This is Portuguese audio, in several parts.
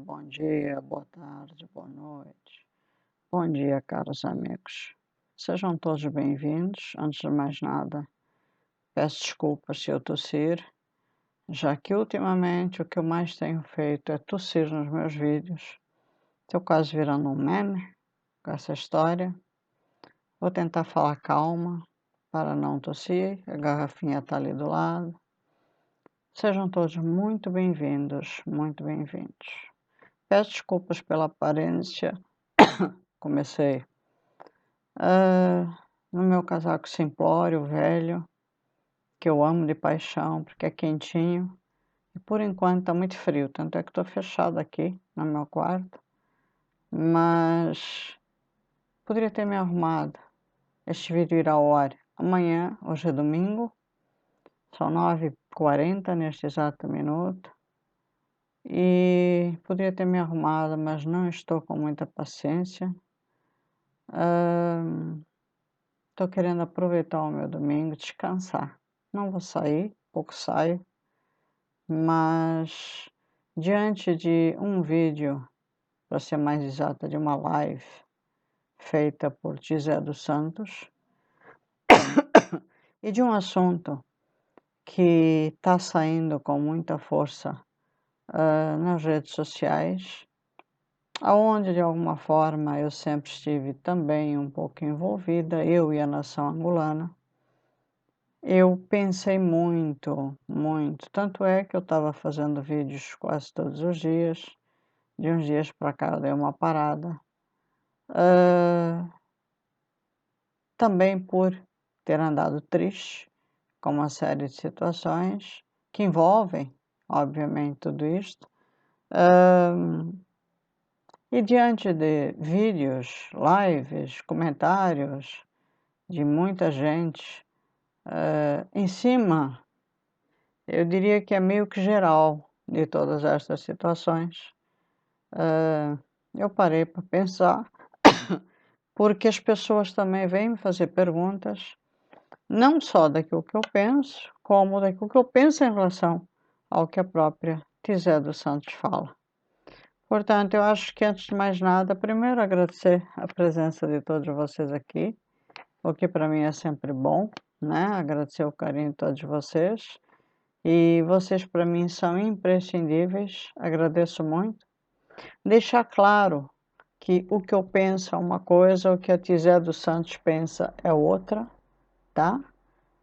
bom dia, boa tarde, boa noite. Bom dia, caros amigos. Sejam todos bem-vindos. Antes de mais nada, peço desculpas se eu tossir, já que ultimamente o que eu mais tenho feito é tossir nos meus vídeos. Estou quase virando um meme com essa história. Vou tentar falar calma para não tossir. A garrafinha está ali do lado. Sejam todos muito bem-vindos, muito bem-vindos. Peço desculpas pela aparência. Comecei no meu casaco simplório, velho, que eu amo de paixão, porque é quentinho. E por enquanto está muito frio, tanto é que estou fechada aqui no meu quarto. Mas poderia ter me arrumado. Este vídeo irá ao ar amanhã, hoje é domingo. São 9h40 neste exato minuto. E poderia ter me arrumado, mas não estou com muita paciência. Estou querendo aproveitar o meu domingo, descansar. Não vou sair, pouco saio, mas diante de um vídeo, para ser mais exata, de uma live feita por José dos Santos, e de um assunto que está saindo com muita força nas redes sociais, aonde de alguma forma eu sempre estive também um pouco envolvida, eu e a nação angolana. Eu pensei muito, muito. Tanto é que eu estava fazendo vídeos quase todos os dias. De uns dias para cá eu dei uma parada. Também por ter andado triste com uma série de situações que envolvem, obviamente, tudo isto. E diante de vídeos, lives, comentários de muita gente em cima, eu diria que é meio que geral de todas estas situações. Eu parei para pensar, porque as pessoas também vêm me fazer perguntas, não só daquilo que eu penso, como daquilo que eu penso em relação ao que a própria Tizé dos Santos fala. Portanto, eu acho que antes de mais nada, primeiro agradecer a presença de todos vocês aqui, o que para mim é sempre bom, né? Agradecer o carinho de todos vocês. E vocês para mim são imprescindíveis, agradeço muito. Deixar claro que o que eu penso é uma coisa, o que a Tizé dos Santos pensa é outra, tá?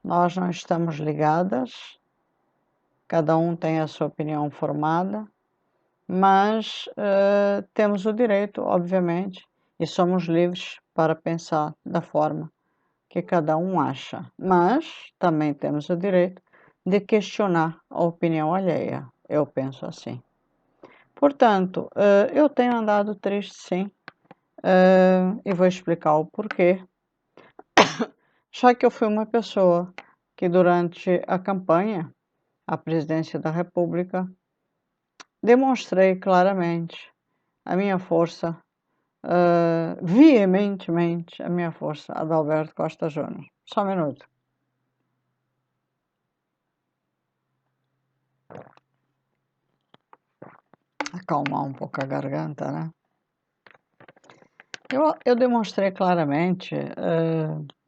Nós não estamos ligadas, cada um tem a sua opinião formada, mas temos o direito, obviamente, e somos livres para pensar da forma que cada um acha, mas também temos o direito de questionar a opinião alheia, eu penso assim. Portanto, eu tenho andado triste sim, e vou explicar o porquê. Já que eu fui uma pessoa que durante a campanha à presidência da República demonstrei claramente a minha força, veementemente a minha força, a Adalberto Costa Júnior. Só um minuto. Acalmar um pouco a garganta, né? Eu demonstrei claramente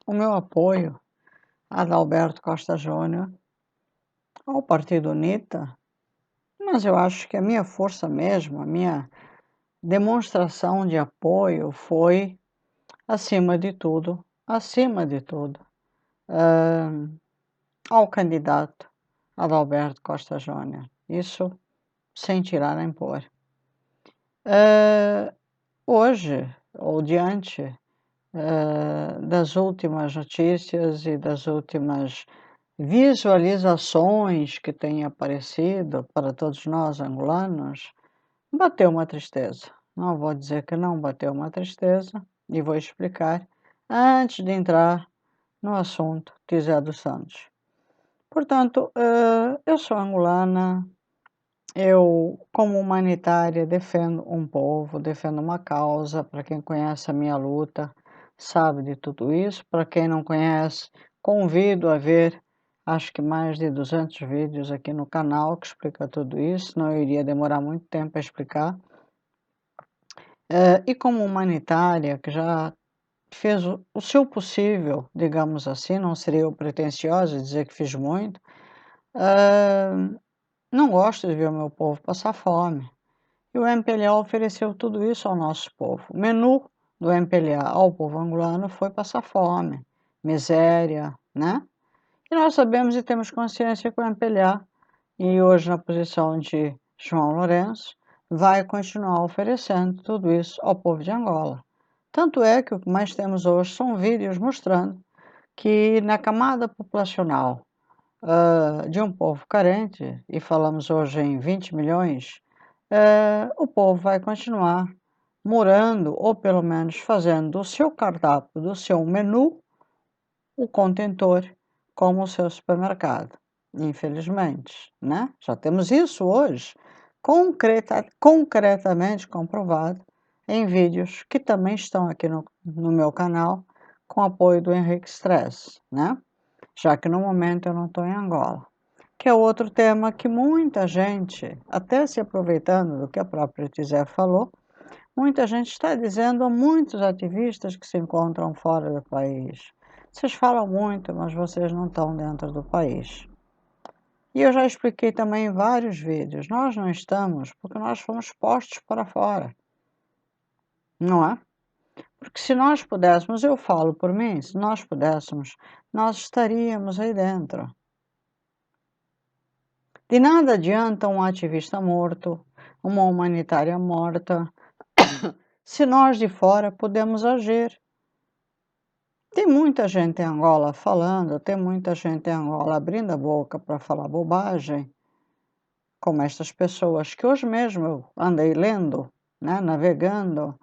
o meu apoio a Adalberto Costa Júnior, ao Partido UNITA, mas eu acho que a minha força mesmo, a minha demonstração de apoio foi, acima de tudo, ao candidato Adalberto Costa Júnior. Isso sem tirar nem pôr. Hoje, ou diante das últimas notícias e das últimas visualizações que têm aparecido para todos nós angolanos, bateu uma tristeza. Não vou dizer que não bateu uma tristeza, e vou explicar antes de entrar no assunto Tizé dos Santos. Portanto, eu sou angolana, eu, como humanitária, defendo um povo, defendo uma causa. Para quem conhece a minha luta, sabe de tudo isso. Para quem não conhece, convido a ver, acho que mais de 200 vídeos aqui no canal que explica tudo isso. Não iria demorar muito tempo a explicar, E como humanitária, que já fez o seu possível, digamos assim, não seria eu pretensiosa dizer que fiz muito, não gosto de ver o meu povo passar fome. E o MPLA ofereceu tudo isso ao nosso povo. O menu do MPLA ao povo angolano foi passar fome, miséria, né? E nós sabemos e temos consciência que o MPLA, e hoje na posição de João Lourenço, vai continuar oferecendo tudo isso ao povo de Angola. Tanto é que o que mais temos hoje são vídeos mostrando que na camada populacional de um povo carente, e falamos hoje em 20 milhões, o povo vai continuar morando, ou pelo menos fazendo do seu cardápio, do seu menu, o contentor como o seu supermercado. Infelizmente, né? Já temos isso hoje concretamente comprovado em vídeos que também estão aqui no meu canal com apoio do Henrique Stress, né? Já que no momento eu não estou em Angola. Que é outro tema que muita gente, até se aproveitando do que a própria Tizé falou, muita gente está dizendo a muitos ativistas que se encontram fora do país. Vocês falam muito, mas vocês não estão dentro do país. E eu já expliquei também em vários vídeos, nós não estamos porque nós fomos postos para fora. Não é? Porque se nós pudéssemos, eu falo por mim, se nós pudéssemos, nós estaríamos aí dentro. De nada adianta um ativista morto, uma humanitária morta, se nós de fora podemos agir. Tem muita gente em Angola falando, tem muita gente em Angola abrindo a boca para falar bobagem, como estas pessoas que hoje mesmo eu andei lendo, né, navegando,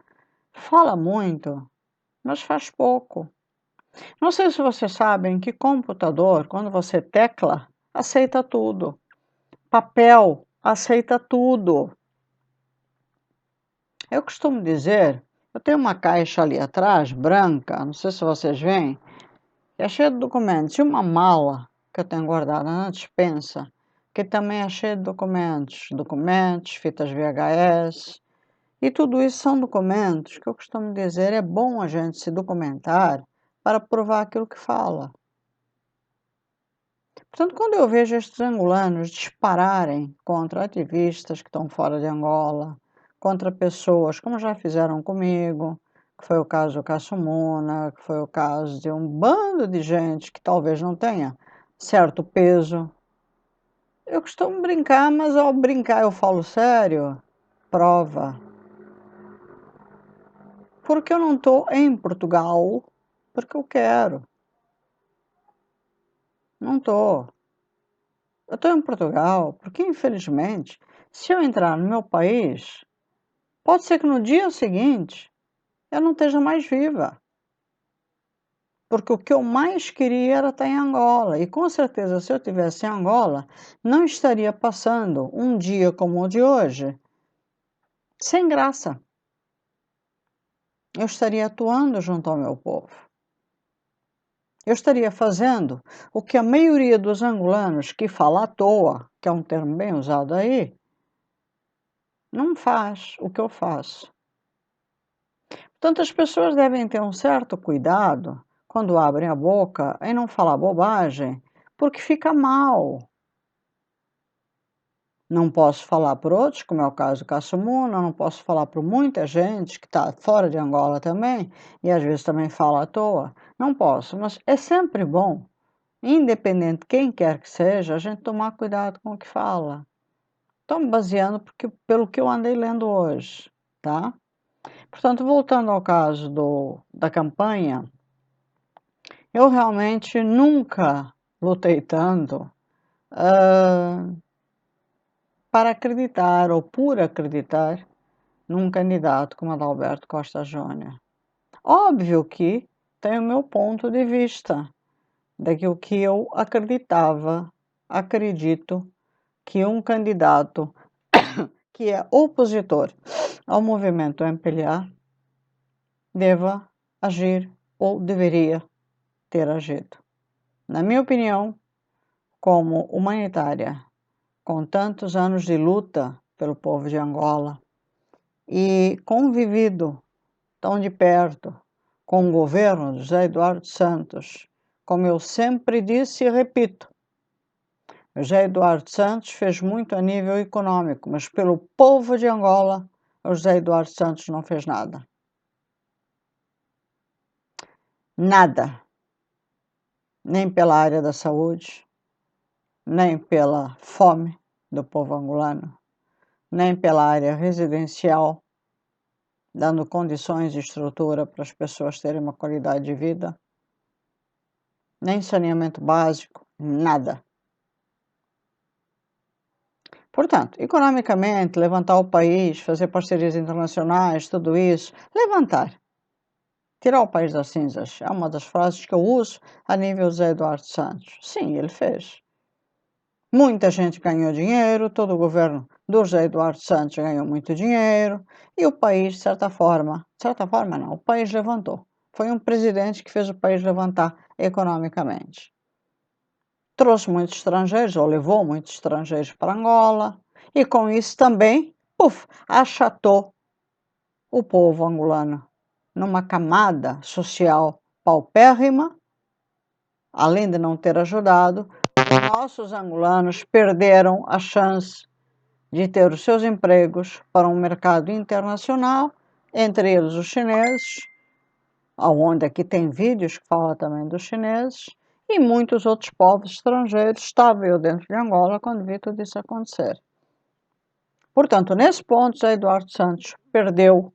fala muito, mas faz pouco. Não sei se vocês sabem que computador, quando você tecla, aceita tudo. Papel aceita tudo. Eu costumo dizer, eu tenho uma caixa ali atrás, branca, não sei se vocês veem, é cheia de documentos. E uma mala que eu tenho guardada na despensa, que também é cheia de documentos. Documentos, fitas VHS. E tudo isso são documentos que eu costumo dizer, é bom a gente se documentar para provar aquilo que fala. Portanto, quando eu vejo estes angolanos dispararem contra ativistas que estão fora de Angola, contra pessoas, como já fizeram comigo, que foi o caso do Caçumuna, que foi o caso de um bando de gente que talvez não tenha certo peso, eu costumo brincar, mas ao brincar eu falo sério, prova. Porque eu não estou em Portugal porque eu quero. Não estou. Eu estou em Portugal porque, infelizmente, se eu entrar no meu país, pode ser que no dia seguinte eu não esteja mais viva. Porque o que eu mais queria era estar em Angola. E com certeza, se eu estivesse em Angola, não estaria passando um dia como o de hoje sem graça. Eu estaria atuando junto ao meu povo. Eu estaria fazendo o que a maioria dos angolanos que fala à toa, que é um termo bem usado aí, não faz o que eu faço. Portanto, as pessoas devem ter um certo cuidado quando abrem a boca em não falar bobagem, porque fica mal. Não posso falar por outros, como é o caso do Caçumuna, não posso falar por muita gente que está fora de Angola também, e às vezes também fala à toa. Não posso, mas é sempre bom, independente de quem quer que seja, a gente tomar cuidado com o que fala. Estou me baseando pelo que eu andei lendo hoje, tá? Portanto, voltando ao caso da campanha, eu realmente nunca lutei tanto para acreditar ou por acreditar num candidato como Adalberto Costa Júnior. Óbvio que tem o meu ponto de vista daquilo que eu acreditava, acredito que um candidato que é opositor ao movimento MPLA deva agir ou deveria ter agido. Na minha opinião, como humanitária, com tantos anos de luta pelo povo de Angola, e convivido tão de perto com o governo de José Eduardo Santos, como eu sempre disse e repito, José Eduardo Santos fez muito a nível econômico, mas pelo povo de Angola, o José Eduardo Santos não fez nada. Nada. Nem pela área da saúde, nem pela fome do povo angolano, nem pela área residencial, dando condições e estrutura para as pessoas terem uma qualidade de vida, nem saneamento básico, nada. Portanto, economicamente, levantar o país, fazer parcerias internacionais, tudo isso, levantar. Tirar o país das cinzas é uma das frases que eu uso a nível Zé Eduardo Santos. Sim, ele fez. Muita gente ganhou dinheiro, todo o governo do José Eduardo Santos ganhou muito dinheiro e o país, de certa forma não, o país levantou. Foi um presidente que fez o país levantar economicamente. Trouxe muitos estrangeiros, ou levou muitos estrangeiros para Angola, e com isso também, achatou o povo angolano numa camada social paupérrima, além de não ter ajudado, nossos angolanos perderam a chance de ter os seus empregos para um mercado internacional, entre eles os chineses, onde aqui tem vídeos que falam também dos chineses, e muitos outros povos estrangeiros. Estava eu dentro de Angola quando vi tudo isso acontecer. Portanto, nesse ponto, José Eduardo Santos perdeu,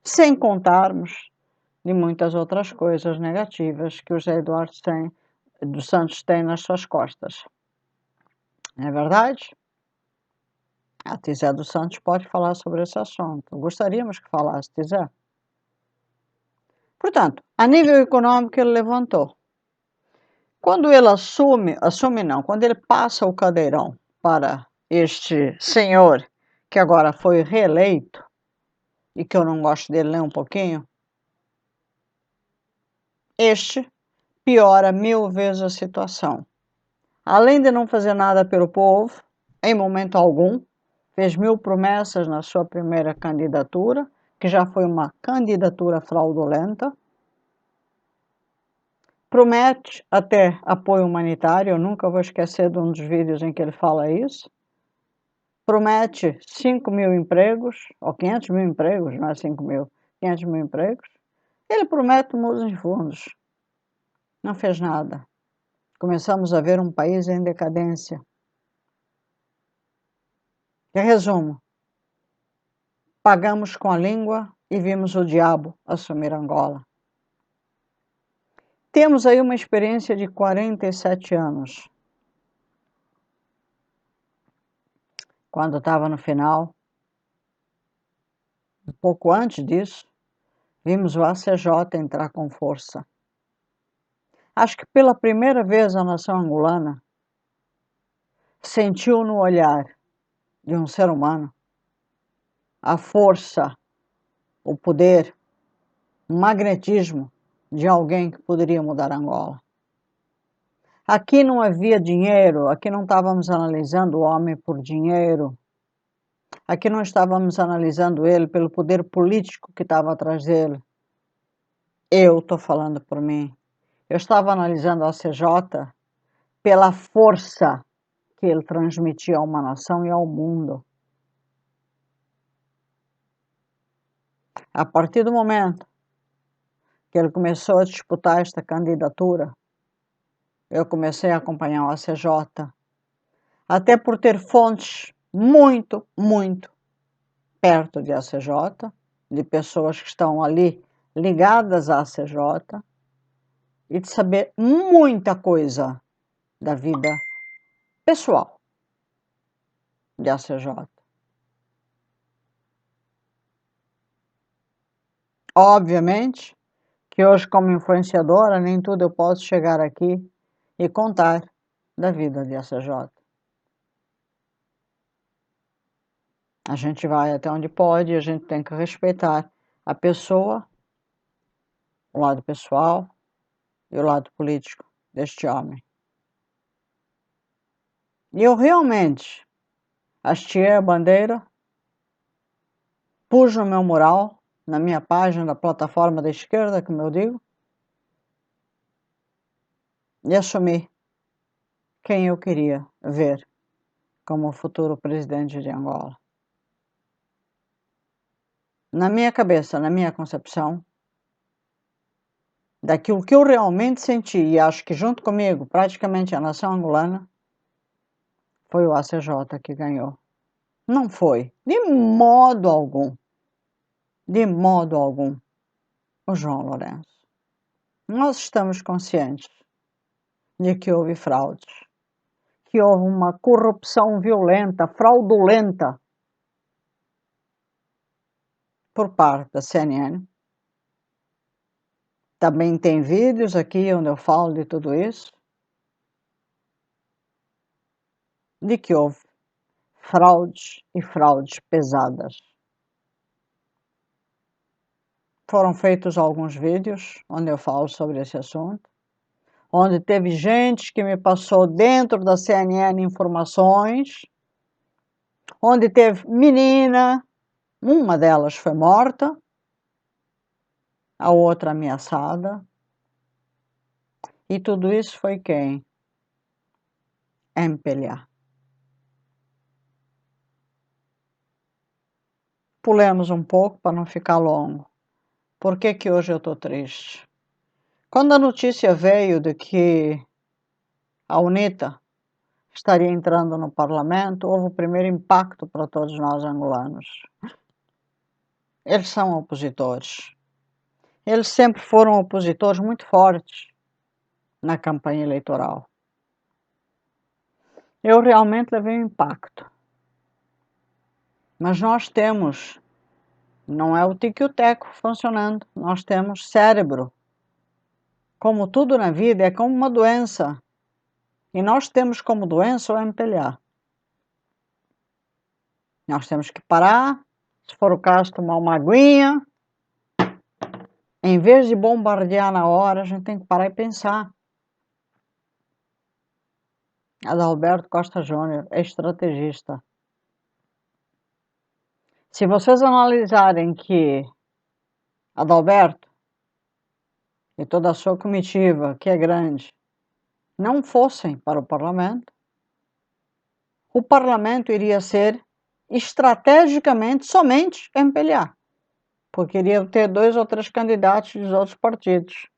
sem contarmos de muitas outras coisas negativas que o José Eduardo dos Santos tem nas suas costas. Não é verdade? A Tizé dos Santos pode falar sobre esse assunto. Gostaríamos que falasse, Tizé. Portanto, a nível econômico ele levantou. Quando ele quando ele passa o cadeirão para este senhor, que agora foi reeleito, e que eu não gosto dele nem um pouquinho, este piora 1000 vezes a situação. Além de não fazer nada pelo povo, em momento algum, fez 1000 promessas na sua primeira candidatura, que já foi uma candidatura fraudulenta. Promete até apoio humanitário, eu nunca vou esquecer de um dos vídeos em que ele fala isso. Promete 5.000 empregos, ou 500.000 empregos, não é 5.000, 500.000 empregos. Ele promete mundos e fundos. Não fez nada. Começamos a ver um país em decadência. Em resumo, pagamos com a língua e vimos o diabo assumir Angola. Temos aí uma experiência de 47 anos. Quando estava no final, um pouco antes disso, vimos o ACJ entrar com força. Acho que pela primeira vez a nação angolana sentiu no olhar de um ser humano a força, o poder, o magnetismo de alguém que poderia mudar Angola. Aqui não havia dinheiro, aqui não estávamos analisando o homem por dinheiro, aqui não estávamos analisando ele pelo poder político que estava atrás dele. Eu estou falando por mim. Eu estava analisando a CJ pela força que ele transmitia a uma nação e ao mundo. A partir do momento que ele começou a disputar esta candidatura, eu comecei a acompanhar o ACJ, até por ter fontes muito, muito perto de ACJ, de pessoas que estão ali ligadas à ACJ, e de saber muita coisa da vida pessoal de ACJ. Obviamente que hoje, como influenciadora, nem tudo eu posso chegar aqui e contar da vida de ACJ. A gente vai até onde pode e a gente tem que respeitar a pessoa, o lado pessoal e o lado político deste homem. E eu realmente hasteei a bandeira pus no meu mural, na minha página da plataforma da esquerda, como eu digo, e assumi quem eu queria ver como futuro presidente de Angola. Na minha cabeça, na minha concepção, daquilo que eu realmente senti, e acho que junto comigo, praticamente a nação angolana, foi o ACJ que ganhou. Não foi, de modo algum, o João Lourenço. Nós estamos conscientes de que houve fraudes, que houve uma corrupção violenta, fraudulenta, por parte da CNN. Também tem vídeos aqui onde eu falo de tudo isso, de que houve fraudes e fraudes pesadas. Foram feitos alguns vídeos onde eu falo sobre esse assunto, onde teve gente que me passou dentro da CNN informações, onde teve menina, uma delas foi morta, a outra ameaçada. E tudo isso foi quem? MPLA. Pulemos um pouco para não ficar longo. Por que que hoje eu estou triste? Quando a notícia veio de que a UNITA estaria entrando no parlamento, houve o primeiro impacto para todos nós angolanos. Eles são opositores. Eles sempre foram opositores muito fortes na campanha eleitoral. Eu realmente levei um impacto. Mas nós temos, não é o tico e o teco funcionando, nós temos cérebro. Como tudo na vida, é como uma doença. E nós temos como doença o MPLA. Nós temos que parar, se for o caso, tomar uma aguinha. Em vez de bombardear na hora, a gente tem que parar e pensar. Adalberto Costa Júnior é estrategista. Se vocês analisarem que Adalberto e toda a sua comitiva, que é grande, não fossem para o parlamento iria ser estrategicamente somente MPLA, porque iria ter 2 ou 3 candidatos dos outros partidos.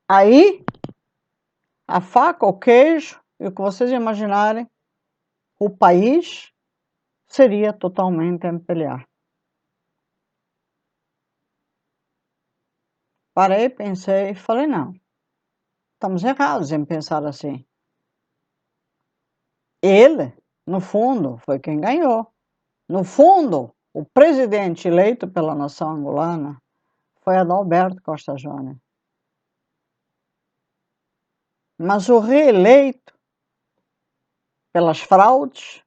Aí, a faca, o queijo e o que vocês imaginarem, o país seria totalmente MPLA. Parei, pensei e falei, não, estamos errados em pensar assim. Ele, no fundo, foi quem ganhou. No fundo, o presidente eleito pela nação angolana foi Adalberto Costa Júnior. Mas o reeleito, pelas fraudes,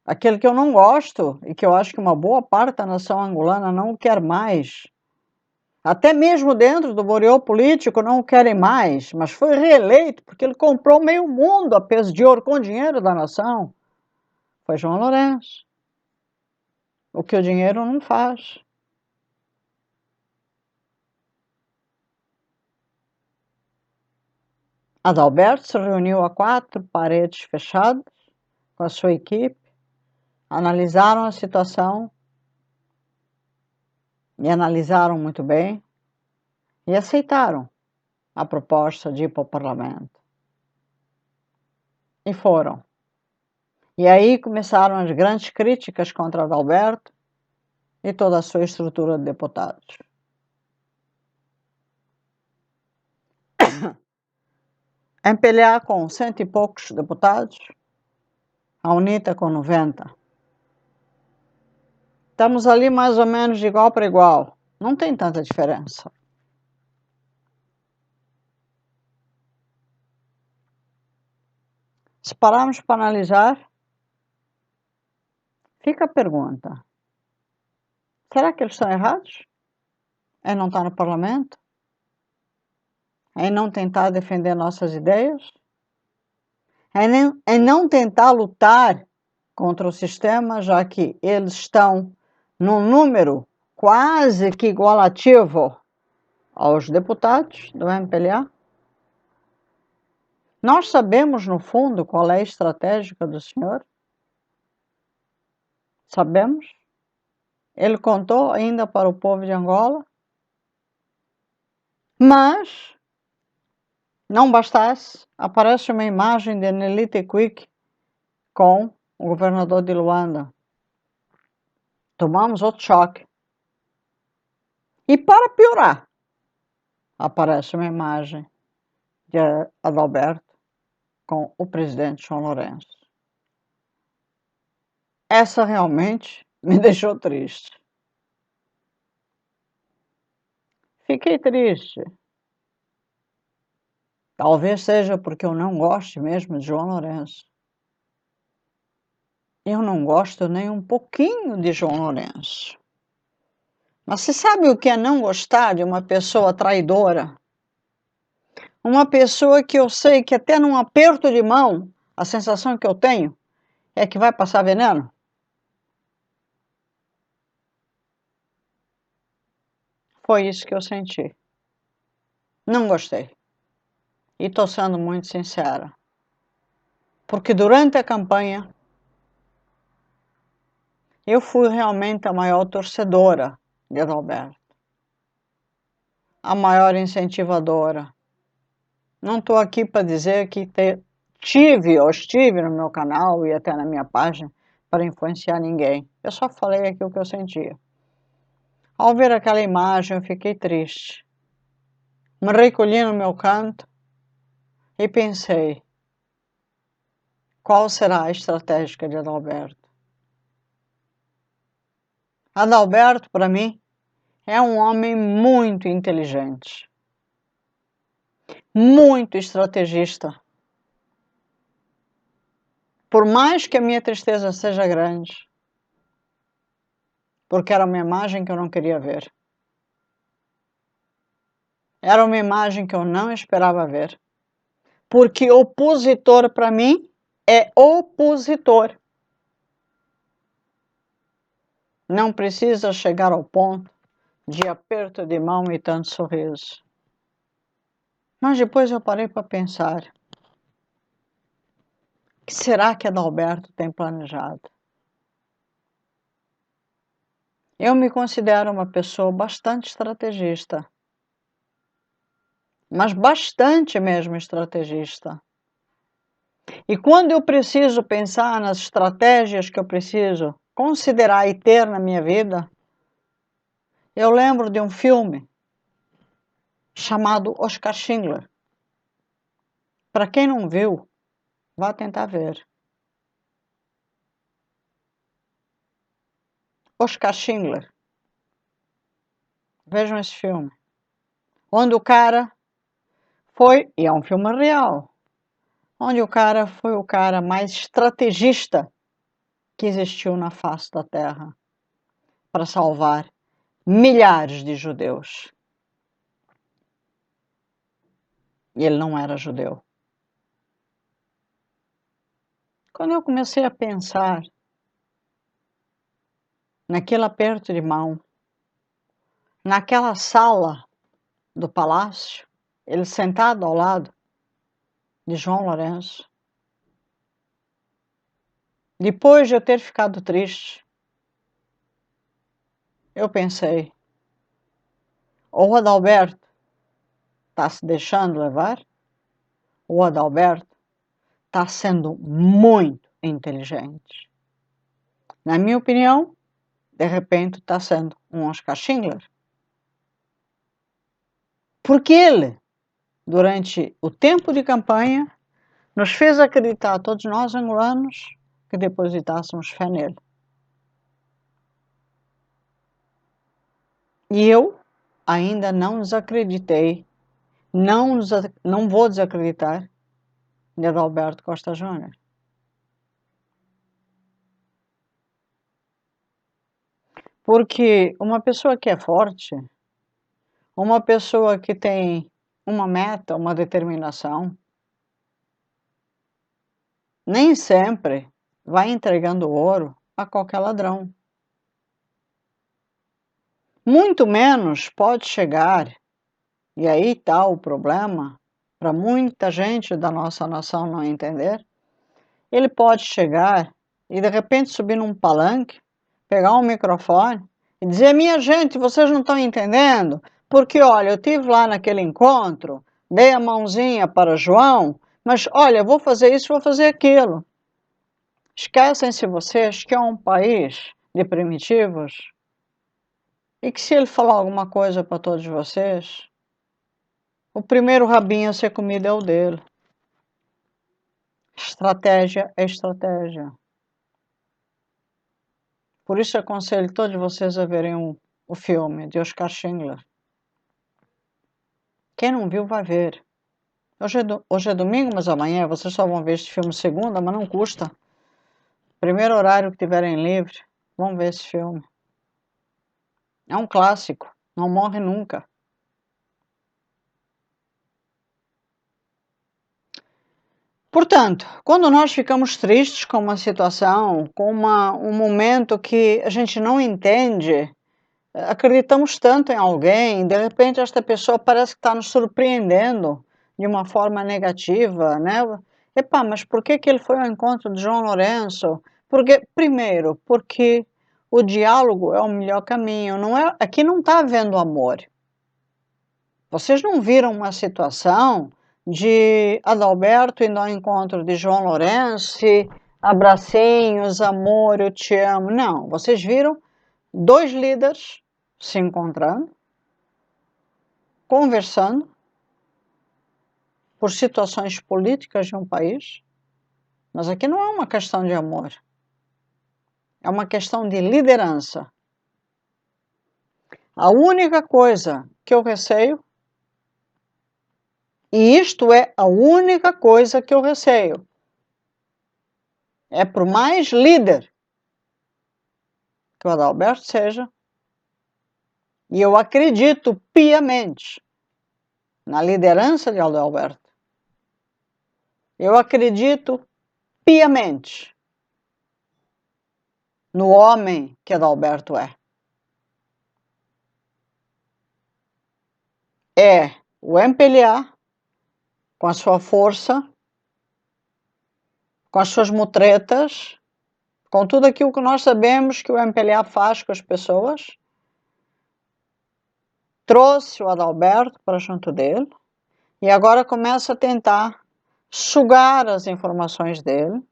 aquele que eu não gosto e que eu acho que uma boa parte da nação angolana não quer mais, até mesmo dentro do boreal político não querem mais, mas foi reeleito porque ele comprou meio mundo a peso de ouro com dinheiro da nação, foi João Lourenço. O que o dinheiro não faz. Adalberto se reuniu a 4 paredes fechadas com a sua equipe, analisaram a situação e analisaram muito bem e aceitaram a proposta de ir para o parlamento. E foram. E aí começaram as grandes críticas contra Adalberto e toda a sua estrutura de deputados. MPLA com 100 e poucos deputados, a UNITA com 90. Estamos ali mais ou menos de igual para igual. Não tem tanta diferença. Se pararmos para analisar, fica a pergunta: será que eles estão errados em não estar no parlamento? Em não tentar defender nossas ideias? Em não tentar lutar contra o sistema, já que eles estão num número quase que igualativo aos deputados do MPLA. Nós sabemos, no fundo, qual é a estratégia do senhor? Sabemos? Ele contou ainda para o povo de Angola, mas não bastasse, aparece uma imagem de Nelly Quick com o governador de Luanda. Tomamos outro choque. E para piorar, aparece uma imagem de Adalberto com o presidente João Lourenço. Essa realmente me deixou triste. Fiquei triste. Talvez seja porque eu não gosto mesmo de João Lourenço. Eu não gosto nem um pouquinho de João Lourenço. Mas você sabe o que é não gostar de uma pessoa traidora? Uma pessoa que eu sei que até num aperto de mão, a sensação que eu tenho é que vai passar veneno? Foi isso que eu senti. Não gostei. E estou sendo muito sincera. Porque durante a campanha, eu fui realmente a maior torcedora de Adalberto. A maior incentivadora. Não estou aqui para dizer que estive no meu canal e até na minha página para influenciar ninguém. Eu só falei aquilo que eu sentia. Ao ver aquela imagem, eu fiquei triste. Me recolhi no meu canto e pensei, qual será a estratégia de Adalberto? Adalberto, para mim, é um homem muito inteligente, muito estrategista. Por mais que a minha tristeza seja grande, porque era uma imagem que eu não queria ver. Era uma imagem que eu não esperava ver. Porque opositor, para mim, é opositor. Não precisa chegar ao ponto de aperto de mão e tanto sorriso. Mas depois eu parei para pensar. O que será que Adalberto tem planejado? Eu me considero uma pessoa bastante estrategista. Mas bastante mesmo estrategista. E quando eu preciso pensar nas estratégias que eu preciso considerar e ter na minha vida, eu lembro de um filme chamado Oscar Schindler. Para quem não viu, vá tentar ver. Oscar Schindler. Vejam esse filme. Onde o cara foi, e é um filme real, onde o cara foi o cara mais estrategista que existiu na face da Terra para salvar milhares de judeus. E ele não era judeu. Quando eu comecei a pensar naquele aperto de mão, naquela sala do palácio, ele sentado ao lado de João Lourenço, depois de eu ter ficado triste, eu pensei, ou o Adalberto está se deixando levar, ou o Adalberto está sendo muito inteligente. Na minha opinião, de repente está sendo um Oscar Schindler. Porque ele, durante o tempo de campanha, nos fez acreditar, todos nós angolanos, que depositássemos fé nele. E eu ainda não desacreditei, não vou desacreditar de Adalberto Costa Júnior. Porque uma pessoa que é forte, uma pessoa que tem uma meta, uma determinação, nem sempre vai entregando ouro a qualquer ladrão. Muito menos pode chegar, e aí está o problema, para muita gente da nossa nação não entender, ele pode chegar e de repente subir num palanque, pegar um microfone e dizer: minha gente, vocês não estão entendendo, porque olha, eu estive lá naquele encontro, dei a mãozinha para João, mas olha, vou fazer isso, vou fazer aquilo. Esquecem-se vocês que é um país de primitivos e que se ele falar alguma coisa para todos vocês, o primeiro rabinho a ser comido é o dele. Estratégia é estratégia. Por isso aconselho todos vocês a verem o filme de Oskar Schindler. Quem não viu vai ver. Hoje é domingo, mas amanhã vocês só vão ver este filme segunda, mas não custa. Primeiro horário que tiverem livre, vão ver esse filme. É um clássico, não morre nunca. Portanto, quando nós ficamos tristes com uma situação, com um momento que a gente não entende, acreditamos tanto em alguém, de repente esta pessoa parece que está nos surpreendendo de uma forma negativa, né? Epá, mas por que que ele foi ao encontro de João Lourenço? Porque, primeiro, porque o diálogo é o melhor caminho, não é? Aqui não está havendo amor. Vocês não viram uma situação de Adalberto indo ao encontro de João Lourenço, abracinhos, amor, eu te amo. Não, vocês viram dois líderes se encontrando, conversando por situações políticas de um país, mas aqui não é uma questão de amor, é uma questão de liderança. A única coisa que eu receio, e isto é a única coisa que eu receio, é por mais líder que o Adalberto seja, e eu acredito piamente na liderança de Adalberto. Eu acredito piamente no homem que Adalberto é. É o MPLA, com a sua força, com as suas mutretas, com tudo aquilo que nós sabemos que o MPLA faz com as pessoas, trouxe o Adalberto para junto dele e agora começa a tentar sugar as informações dele.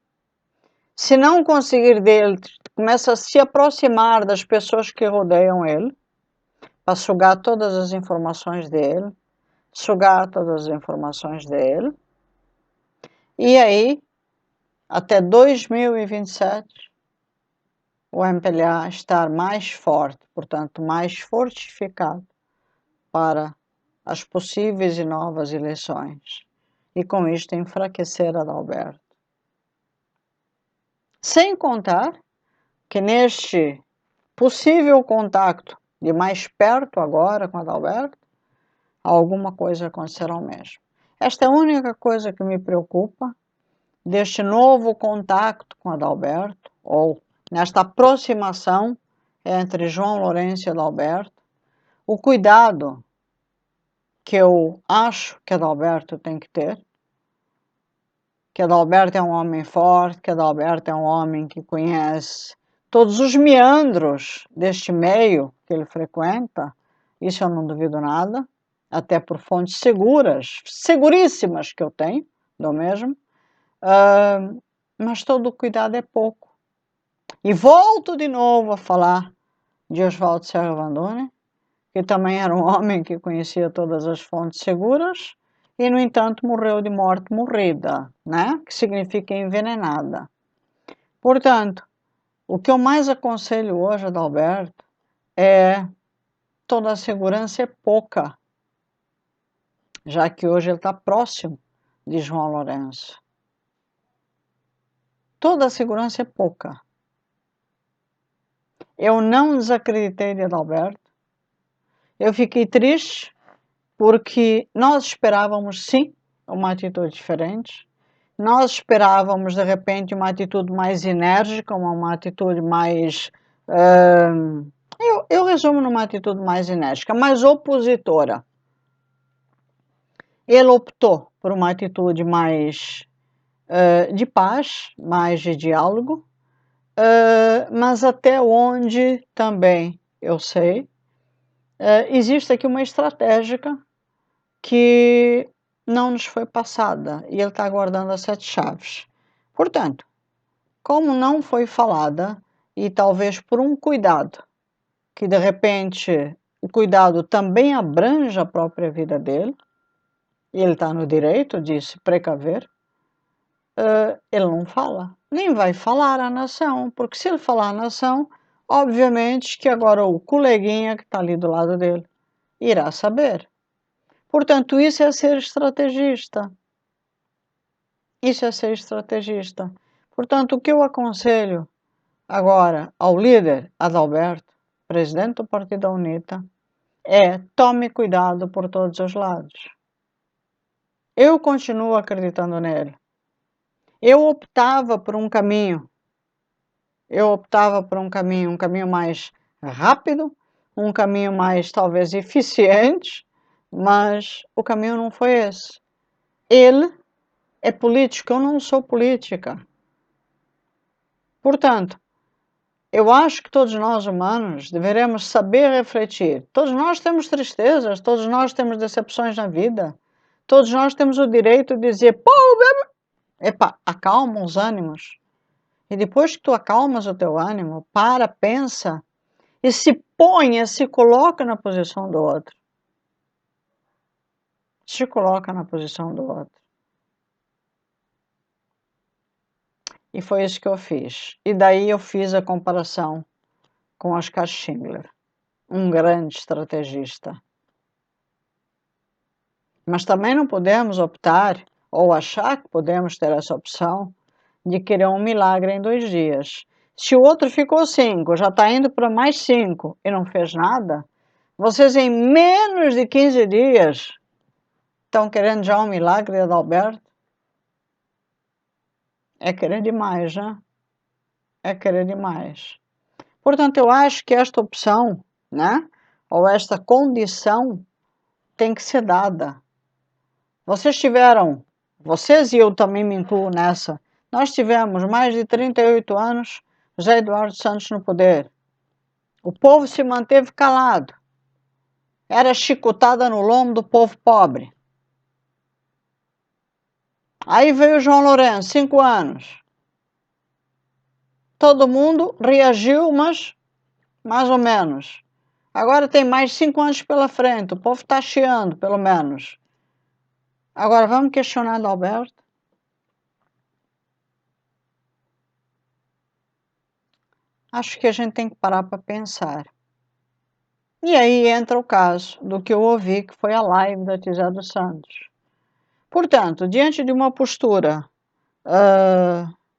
Se não conseguir dele, começa a se aproximar das pessoas que rodeiam ele, para sugar todas as informações dele, sugar todas as informações dele. E aí, até 2027, o MPLA estar mais forte, portanto, mais fortificado para as possíveis e novas eleições. E com isto enfraquecer Adalberto. Sem contar que neste possível contato de mais perto agora com Adalberto, alguma coisa acontecerá mesmo. Esta é a única coisa que me preocupa deste novo contato com Adalberto, ou nesta aproximação entre João Lourenço e Adalberto, o cuidado que eu acho que Adalberto tem que ter, que Adalberto é um homem forte, que Adalberto é um homem que conhece todos os meandros deste meio que ele frequenta, isso eu não duvido nada, até por fontes seguras, seguríssimas que eu tenho, do mesmo, mas todo o cuidado é pouco. E volto de novo a falar de Oswaldo Serra Vandone, que também era um homem que conhecia todas as fontes seguras e, no entanto, morreu de morte morrida, né? Que significa envenenada. Portanto, o que eu mais aconselho hoje, Adalberto, é toda a segurança é pouca, já que hoje ele está próximo de João Lourenço. Toda a segurança é pouca. Eu não desacreditei de Adalberto. Eu fiquei triste porque nós esperávamos, sim, uma atitude diferente. Nós esperávamos, de repente, uma atitude mais enérgica, uma atitude mais... eu resumo numa atitude mais enérgica, mais opositora. Ele optou por uma atitude mais de paz, mais de diálogo, mas até onde também eu sei, existe aqui uma estratégia que não nos foi passada e ele está guardando as 7 chaves. Portanto, como não foi falada, e talvez por um cuidado, que de repente o cuidado também abrange a própria vida dele, e ele está no direito de se precaver, ele não fala, nem vai falar à nação, porque se ele falar à nação, obviamente que agora o coleguinha que está ali do lado dele irá saber. Portanto, isso é ser estrategista. Isso é ser estrategista. Portanto, o que eu aconselho agora ao líder Adalberto, presidente do Partido da UNITA, é tome cuidado por todos os lados. Eu continuo acreditando nele. Eu optava por um caminho. Um caminho mais rápido, um caminho mais talvez eficiente, mas o caminho não foi esse. Ele é político, eu não sou política. Portanto, eu acho que todos nós humanos deveremos saber refletir. Todos nós temos tristezas, todos nós temos decepções na vida. Todos nós temos o direito de dizer, pô, epa, acalma os ânimos. E depois que tu acalmas o teu ânimo, para, pensa e se coloca na posição do outro. Se coloca na posição do outro. E foi isso que eu fiz. E daí eu fiz a comparação com Oscar Schindler, um grande estrategista. Mas também não podemos optar ou achar que podemos ter essa opção de querer um milagre em 2 dias. Se o outro ficou 5, já está indo para mais 5 e não fez nada, vocês em menos de 15 dias estão querendo já um milagre de Adalberto? É querer demais, né? É querer demais. Portanto, eu acho que esta opção, né, ou esta condição tem que ser dada. Vocês e eu também me incluo nessa, nós tivemos mais de 38 anos José Eduardo Santos no poder. O povo se manteve calado. Era chicotada no lombo do povo pobre. Aí veio o João Lourenço, 5 anos. Todo mundo reagiu, mas mais ou menos. Agora tem mais 5 anos pela frente, o povo está chiando, pelo menos. Agora vamos questionar Adalberto? Acho que a gente tem que parar para pensar. E aí entra o caso do que eu ouvi, que foi a live da Tizé dos Santos. Portanto, diante de uma postura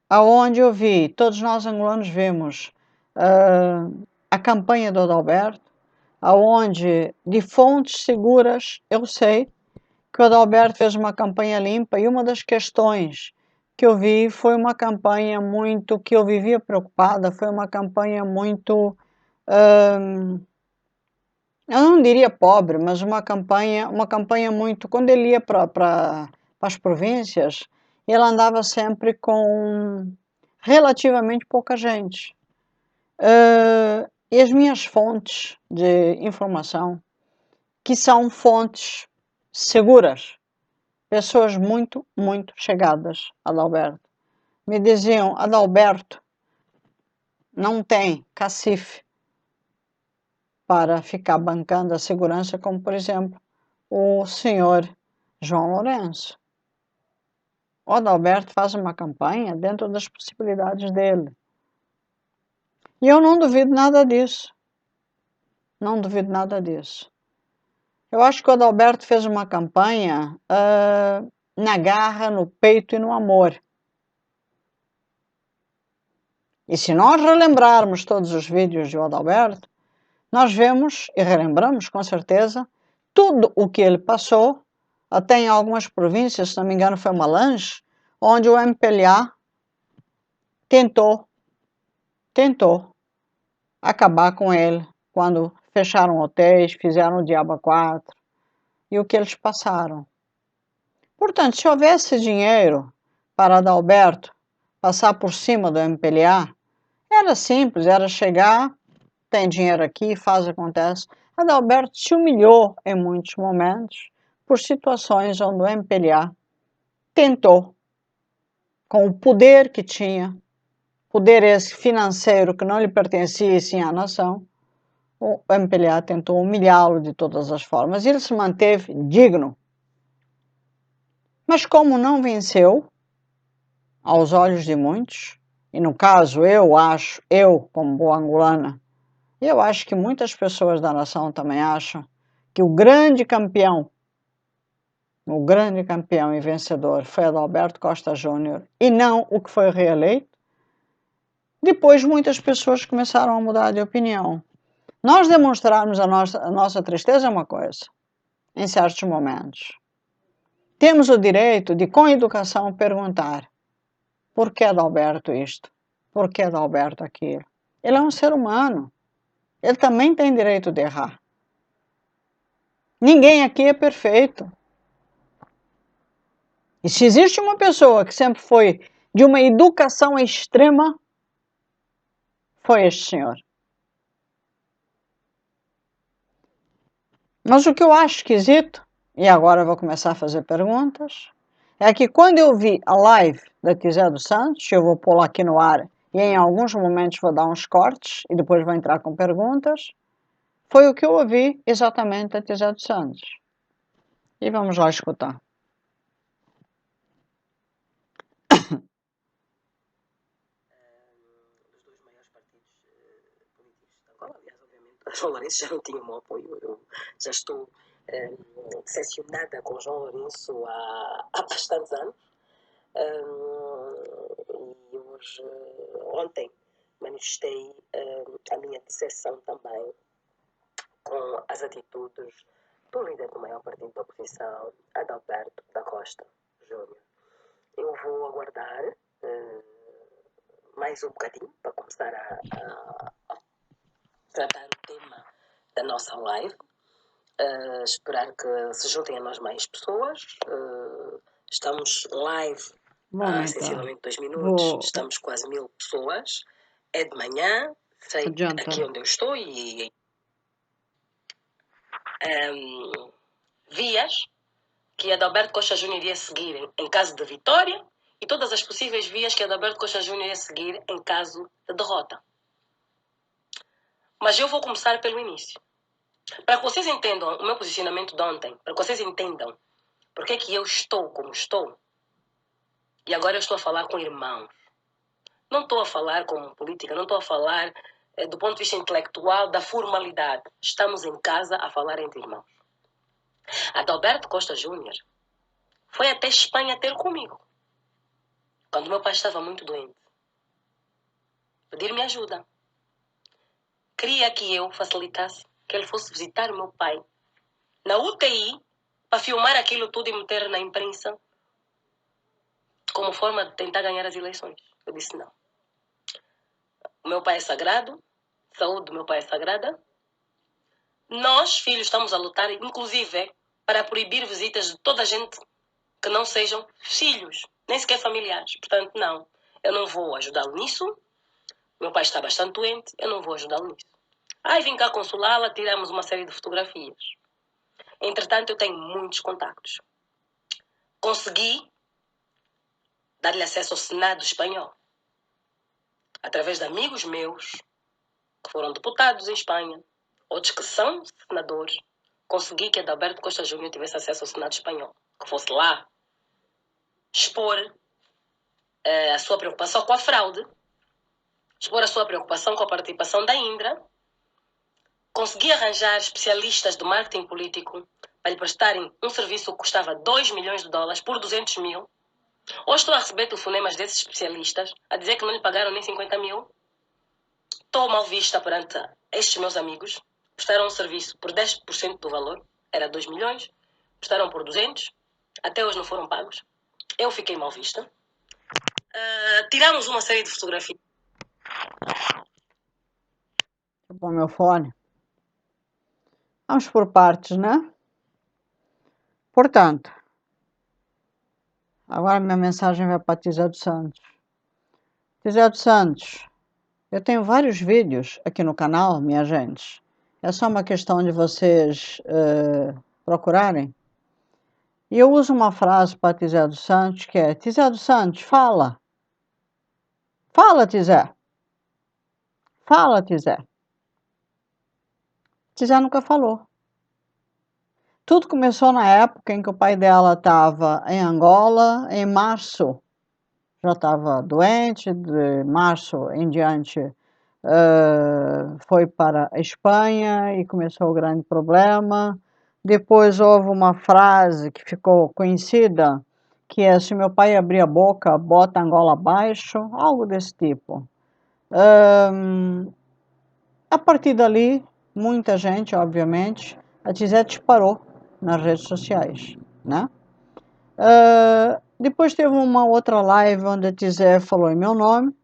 aonde eu vi, todos nós angolanos vimos, a campanha do Adalberto, aonde de fontes seguras eu sei que o Adalberto fez uma campanha limpa e uma das questões que eu vi foi uma campanha muito, que eu vivia preocupada, foi uma campanha muito, eu não diria pobre, mas uma campanha muito, quando ele ia para as províncias, ele andava sempre com relativamente pouca gente. E as minhas fontes de informação, que são fontes seguras, pessoas muito, muito chegadas a Adalberto, me diziam, Adalberto não tem cacife para ficar bancando a segurança, como, por exemplo, o senhor João Lourenço. O Adalberto faz uma campanha dentro das possibilidades dele. E eu não duvido nada disso. Não duvido nada disso. Eu acho que o Adalberto fez uma campanha na garra, no peito e no amor. E se nós relembrarmos todos os vídeos de Adalberto, nós vemos e relembramos com certeza tudo o que ele passou, até em algumas províncias, se não me engano foi Malange, onde o MPLA tentou acabar com ele quando fecharam hotéis, fizeram o Diabo 4 e o que eles passaram. Portanto, se houvesse dinheiro para Adalberto passar por cima do MPLA, era simples, era chegar, tem dinheiro aqui, faz, acontece. Adalberto se humilhou em muitos momentos por situações onde o MPLA tentou, com o poder que tinha, poder esse financeiro que não lhe pertencia e sim à nação, o MPLA tentou humilhá-lo de todas as formas e ele se manteve digno. Mas como não venceu, aos olhos de muitos, e no caso eu como boa angolana, eu acho que muitas pessoas da nação também acham que o grande campeão e vencedor foi Adalberto Costa Júnior e não o que foi reeleito. Depois muitas pessoas começaram a mudar de opinião. Nós demonstrarmos a nossa tristeza é uma coisa, em certos momentos. Temos o direito de, com educação, perguntar: por que Adalberto isto? Por que Adalberto aquilo? Ele é um ser humano. Ele também tem direito de errar. Ninguém aqui é perfeito. E se existe uma pessoa que sempre foi de uma educação extrema, foi este senhor. Mas o que eu acho esquisito, e agora eu vou começar a fazer perguntas, é que quando eu vi a live da Tizé dos Santos, eu vou pô-la aqui no ar e em alguns momentos vou dar uns cortes e depois vou entrar com perguntas, foi o que eu ouvi exatamente da Tizé dos Santos. E vamos lá escutar. Dos dois maiores partidos políticos de Angola, aliás, obviamente, João Lourenço já não tinha o meu apoio, eu já estou decepcionada com João Lourenço há bastantes anos. E hoje, ontem, manifestei a minha decepção também com as atitudes do líder do maior partido da oposição, Adalberto da Costa Júnior. Eu vou aguardar mais um bocadinho para começar a tratar o tema da nossa live. Esperar que se juntem a nós mais pessoas. Estamos live há sensivelmente 2 minutos. Estamos quase 1000 pessoas. É de manhã. Sei aqui onde eu estou e vias que Adalberto Costa Júnior iria seguir em caso de vitória e todas as possíveis vias que Adalberto Costa Júnior ia seguir em caso de derrota. Mas eu vou começar pelo início. Para que vocês entendam o meu posicionamento de ontem, para que vocês entendam porque é que eu estou como estou, e agora eu estou a falar com irmãos. Não estou a falar como política, não estou a falar do ponto de vista intelectual, da formalidade. Estamos em casa a falar entre irmãos. Adalberto Costa Júnior foi até Espanha ter comigo, quando meu pai estava muito doente. Pedir-me ajuda. Queria que eu facilitasse que ele fosse visitar o meu pai na UTI para filmar aquilo tudo e meter na imprensa como forma de tentar ganhar as eleições. Eu disse não. O meu pai é sagrado, a saúde do meu pai é sagrada. Nós, filhos, estamos a lutar, inclusive, para proibir visitas de toda a gente que não sejam filhos, nem sequer familiares. Portanto, não, eu não vou ajudá-lo nisso. Meu pai está bastante doente, eu não vou ajudá-lo nisso. Aí vim cá consolá-la, tiramos uma série de fotografias. Entretanto, eu tenho muitos contactos. Consegui dar-lhe acesso ao Senado espanhol. Através de amigos meus, que foram deputados em Espanha, outros que são senadores, consegui que Adalberto Costa Júnior tivesse acesso ao Senado espanhol. Que fosse lá expor a sua preocupação com a fraude, expor a sua preocupação com a participação da Indra. Consegui arranjar especialistas do marketing político para lhe prestarem um serviço que custava 2 milhões de dólares por 200 mil. Hoje estou a receber telefonemas desses especialistas a dizer que não lhe pagaram nem 50 mil. Estou mal vista perante estes meus amigos. Prestaram um serviço por 10% do valor, era 2 milhões. Prestaram por 200. Até hoje não foram pagos. Eu fiquei mal vista. tiramos uma série de fotografias. Vou pôr meu fone. Vamos por partes, né? Portanto, agora minha mensagem vai para Tizé dos Santos. Tizé dos Santos, eu tenho vários vídeos aqui no canal, minha gente. É só uma questão de vocês procurarem. E eu uso uma frase para Tizé dos Santos que é: Tizé dos Santos, fala. Fala, Tizé. Fala, Tizé. Tizé nunca falou. Tudo começou na época em que o pai dela estava em Angola, em março. Já estava doente, de março em diante foi para a Espanha e começou o grande problema. Depois houve uma frase que ficou conhecida, que é: se meu pai abrir a boca, bota Angola abaixo, algo desse tipo. A partir dali, muita gente, obviamente, a Tizé disparou nas redes sociais, né? Depois teve uma outra live onde a Tizé falou em meu nome,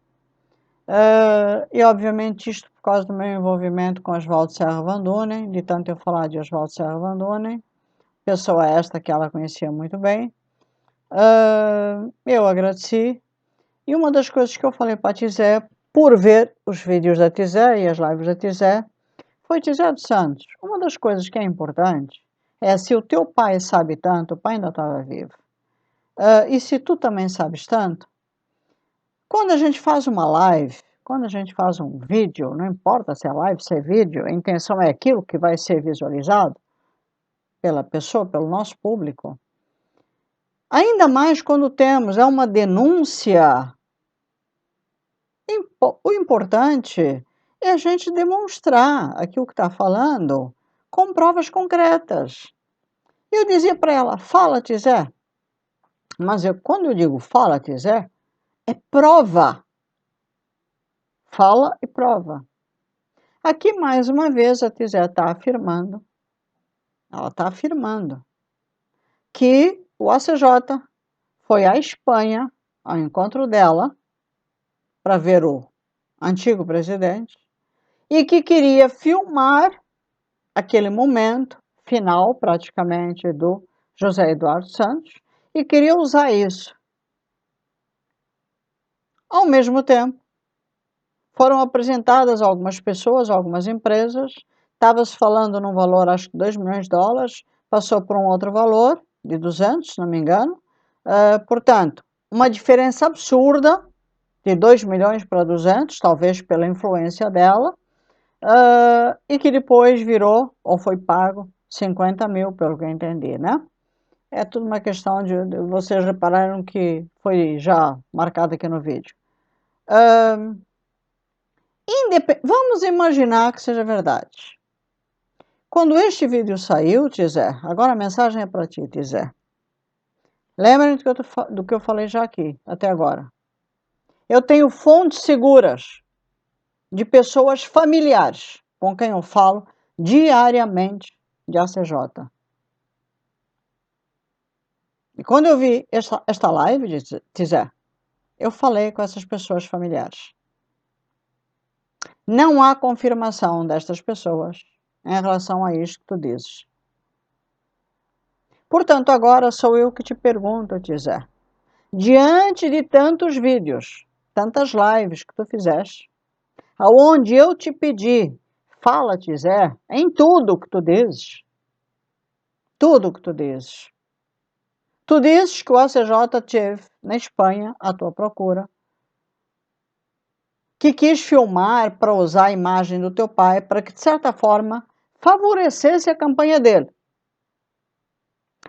e obviamente isto por causa do meu envolvimento com Oswaldo Serra Van Dunen, de tanto eu falar de Oswaldo Serra Van Dunen, pessoa esta que ela conhecia muito bem. Eu agradeci, e uma das coisas que eu falei para a Tizé, por ver os vídeos da Tizé e as lives da Tizé, foi: Tizé dos Santos, uma das coisas que é importante é, se o teu pai sabe tanto, o pai ainda estava vivo, e se tu também sabes tanto, quando a gente faz uma live, quando a gente faz um vídeo, não importa se é live, se é vídeo, a intenção é aquilo que vai ser visualizado pela pessoa, pelo nosso público. Ainda mais quando temos uma denúncia. O importante é a gente demonstrar aquilo que está falando com provas concretas. Eu dizia para ela: fala, Tizé. Mas quando eu digo fala, Tizé, é prova. Fala e prova. Aqui, mais uma vez, a Tizé está afirmando, ela está afirmando que o ACJ foi à Espanha, ao encontro dela, para ver o antigo presidente, e que queria filmar aquele momento final, praticamente, do José Eduardo Santos, e queria usar isso. Ao mesmo tempo, foram apresentadas algumas pessoas, algumas empresas, estava-se falando num valor, acho que 2 milhões de dólares, passou por um outro valor, de 200, se não me engano. Portanto, uma diferença absurda, de 2 milhões para 200, talvez pela influência dela, e que depois virou, ou foi pago, 50 mil, pelo que eu entendi, né? É tudo uma questão de vocês repararam que foi já marcado aqui no vídeo. Vamos imaginar que seja verdade. Quando este vídeo saiu, Tizé, agora a mensagem é para ti, Tizé. Lembrem do que eu falei já aqui, até agora. Eu tenho fontes seguras de pessoas familiares com quem eu falo diariamente de ACJ. E quando eu vi esta live, Tizé, eu falei com essas pessoas familiares. Não há confirmação destas pessoas em relação a isto que tu dizes. Portanto, agora sou eu que te pergunto, Tizé. Diante de tantos vídeos, tantas lives que tu fizeste, aonde eu te pedi, fala, Tizé, em tudo que tu dizes. Tudo que tu dizes. Tu dizes que o ACJ teve na Espanha à tua procura, que quis filmar para usar a imagem do teu pai para que, de certa forma, favorecesse a campanha dele.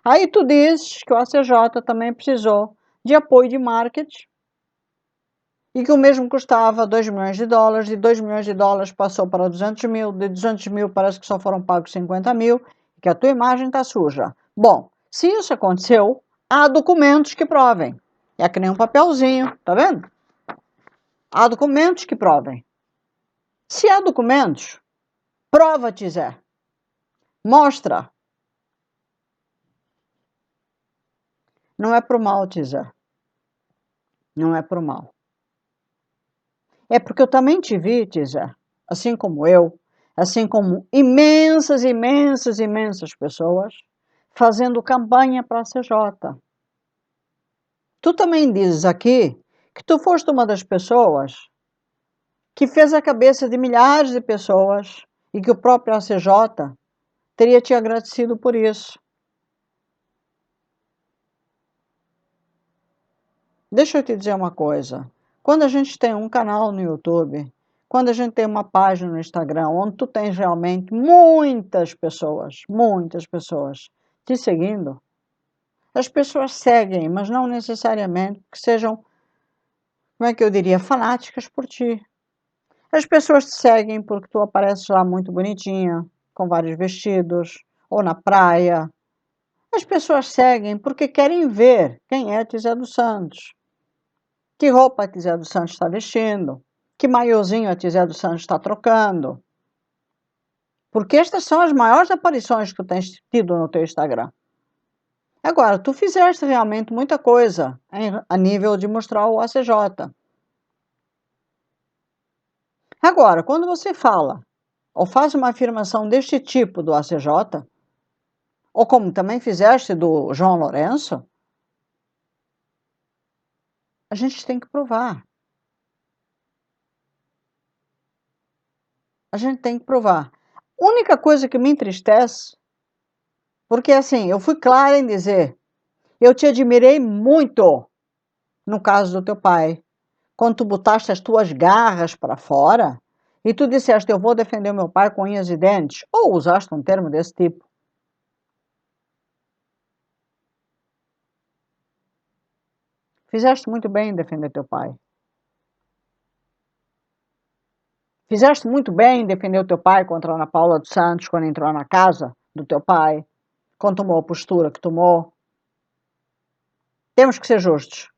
Aí tu dizes que o ACJ também precisou de apoio de marketing e que o mesmo custava 2 milhões de dólares, de 2 milhões de dólares passou para 200 mil, de 200 mil parece que só foram pagos 50 mil, e que a tua imagem está suja. Bom, se isso aconteceu, há documentos que provem. É que nem um papelzinho, tá vendo? Há documentos que provem. Se há documentos, prova, Tizé. Mostra. Não é pro mal, Tizé. não é por mal. É porque eu também te vi, Tisa, assim como eu, assim como imensas, imensas, imensas pessoas, fazendo campanha para a CJ. Tu também dizes aqui que tu foste uma das pessoas que fez a cabeça de milhares de pessoas e que o próprio ACJ teria te agradecido por isso. Deixa eu te dizer uma coisa. Quando a gente tem um canal no YouTube, quando a gente tem uma página no Instagram, onde tu tens realmente muitas pessoas te seguindo, as pessoas seguem, mas não necessariamente que sejam, como é que eu diria, fanáticas por ti. As pessoas te seguem porque tu apareces lá muito bonitinha, com vários vestidos, ou na praia. As pessoas seguem porque querem ver quem é Tizé dos Santos. Que roupa a Tizé dos Santos está vestindo? Que maiozinho a Tizé dos Santos está trocando? Porque estas são as maiores aparições que tu tens tido no teu Instagram. Agora, tu fizeste realmente muita coisa a nível de mostrar o ACJ. Agora, quando você fala ou faz uma afirmação deste tipo do ACJ, ou como também fizeste do João Lourenço, a gente tem que provar. A gente tem que provar. A única coisa que me entristece, porque assim, eu fui clara em dizer, eu te admirei muito no caso do teu pai, quando tu botaste as tuas garras para fora e tu disseste, eu vou defender o meu pai com unhas e dentes, ou usaste um termo desse tipo. Fizeste muito bem em defender teu pai. Fizeste muito bem em defender o teu pai contra a Ana Paula dos Santos quando entrou na casa do teu pai, quando tomou a postura que tomou. Temos que ser justos.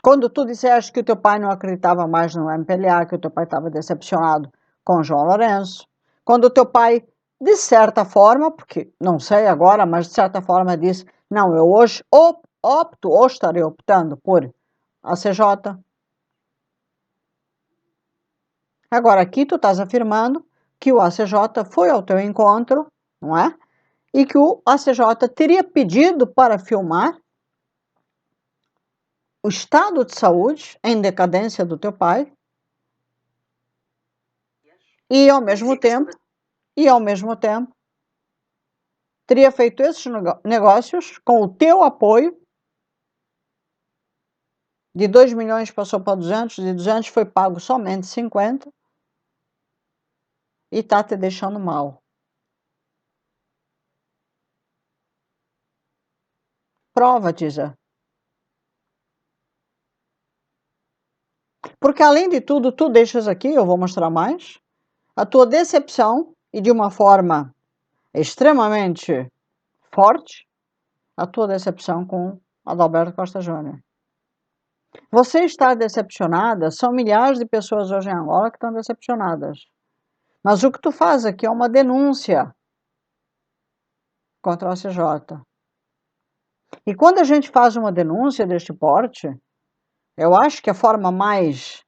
Quando tu disseste que o teu pai não acreditava mais no MPLA, que o teu pai estava decepcionado com o João Lourenço, quando o teu pai, de certa forma, porque não sei agora, mas de certa forma disse, não, eu hoje opto, ou estarei optando por ACJ. Agora aqui tu estás afirmando que o ACJ foi ao teu encontro, não é? E que o ACJ teria pedido para filmar o estado de saúde em decadência do teu pai e ao mesmo tempo teria feito esses negócios com o teu apoio. De 2 milhões passou para 200, de 200 foi pago somente 50 e está te deixando mal. Prova, Tisa. Porque além de tudo, tu deixas aqui, eu vou mostrar mais, a tua decepção e de uma forma extremamente forte, a tua decepção com Adalberto Costa Júnior. Você está decepcionada, são milhares de pessoas hoje em Angola que estão decepcionadas. Mas o que tu faz aqui é uma denúncia contra o ACJ. E quando a gente faz uma denúncia deste porte, eu acho que a forma mais,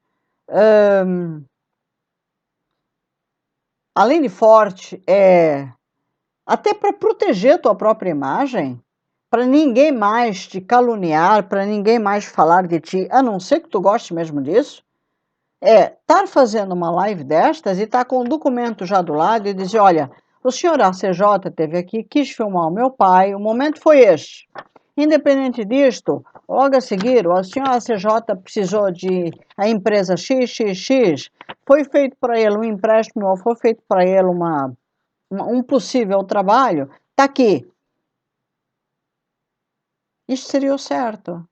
além de forte, é até para proteger tua própria imagem, para ninguém mais te caluniar, para ninguém mais falar de ti, a não ser que tu goste mesmo disso, é estar fazendo uma live destas e estar com o documento já do lado e dizer, olha, o senhor ACJ esteve aqui, quis filmar o meu pai, o momento foi este. Independente disto, logo a seguir, o senhor ACJ precisou de a empresa XXX, foi feito para ele um empréstimo ou foi feito para ele um possível trabalho, está aqui. Isto seria o certo.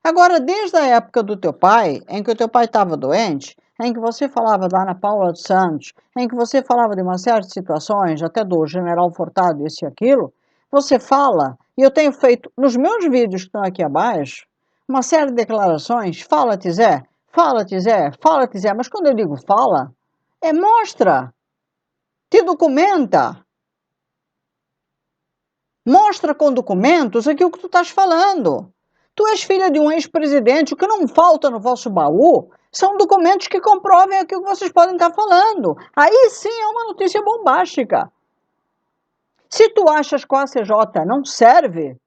Agora, desde a época do teu pai, em que o teu pai estava doente, em que você falava da Ana Paula dos Santos, em que você falava de uma série de situações, até do General Furtado, isso e aquilo, você fala, e eu tenho feito nos meus vídeos que estão aqui abaixo, uma série de declarações, fala-te Zé, fala-te Zé, fala-te Zé, mas quando eu digo fala, é mostra, te documenta, Mostra com documentos aquilo que tu estás falando. Tu és filha de um ex-presidente, o que não falta no vosso baú são documentos que comprovem aquilo que vocês podem estar falando. Aí sim é uma notícia bombástica. Se tu achas que o ACJ não serve,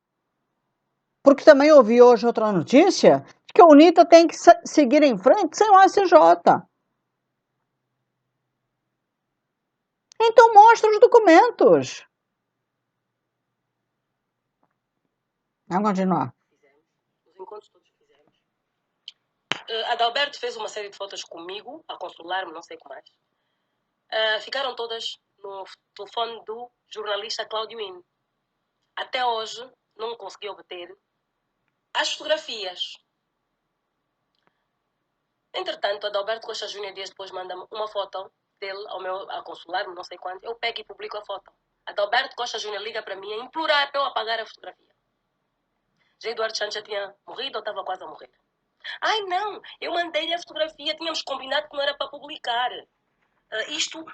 porque também ouvi hoje outra notícia, que a UNITA tem que seguir em frente sem o ACJ. Então mostra os documentos. Vamos continuar. Os encontros todos que fizemos. Adalberto fez uma série de fotos comigo, a consolar-me, não sei o que mais. Ficaram todas no telefone do jornalista Cláudio In. Até hoje não consegui obter as fotografias. Entretanto, Adalberto Costa Júnior dias depois manda-me uma foto dele a consolar-me, não sei quanto. Eu pego e publico a foto. Adalberto Costa Júnior liga para mim a implorar para eu apagar a fotografia. Já Eduardo Santos já tinha morrido ou estava quase a morrer. Ai não, eu mandei-lhe a fotografia, tínhamos combinado que não era para publicar.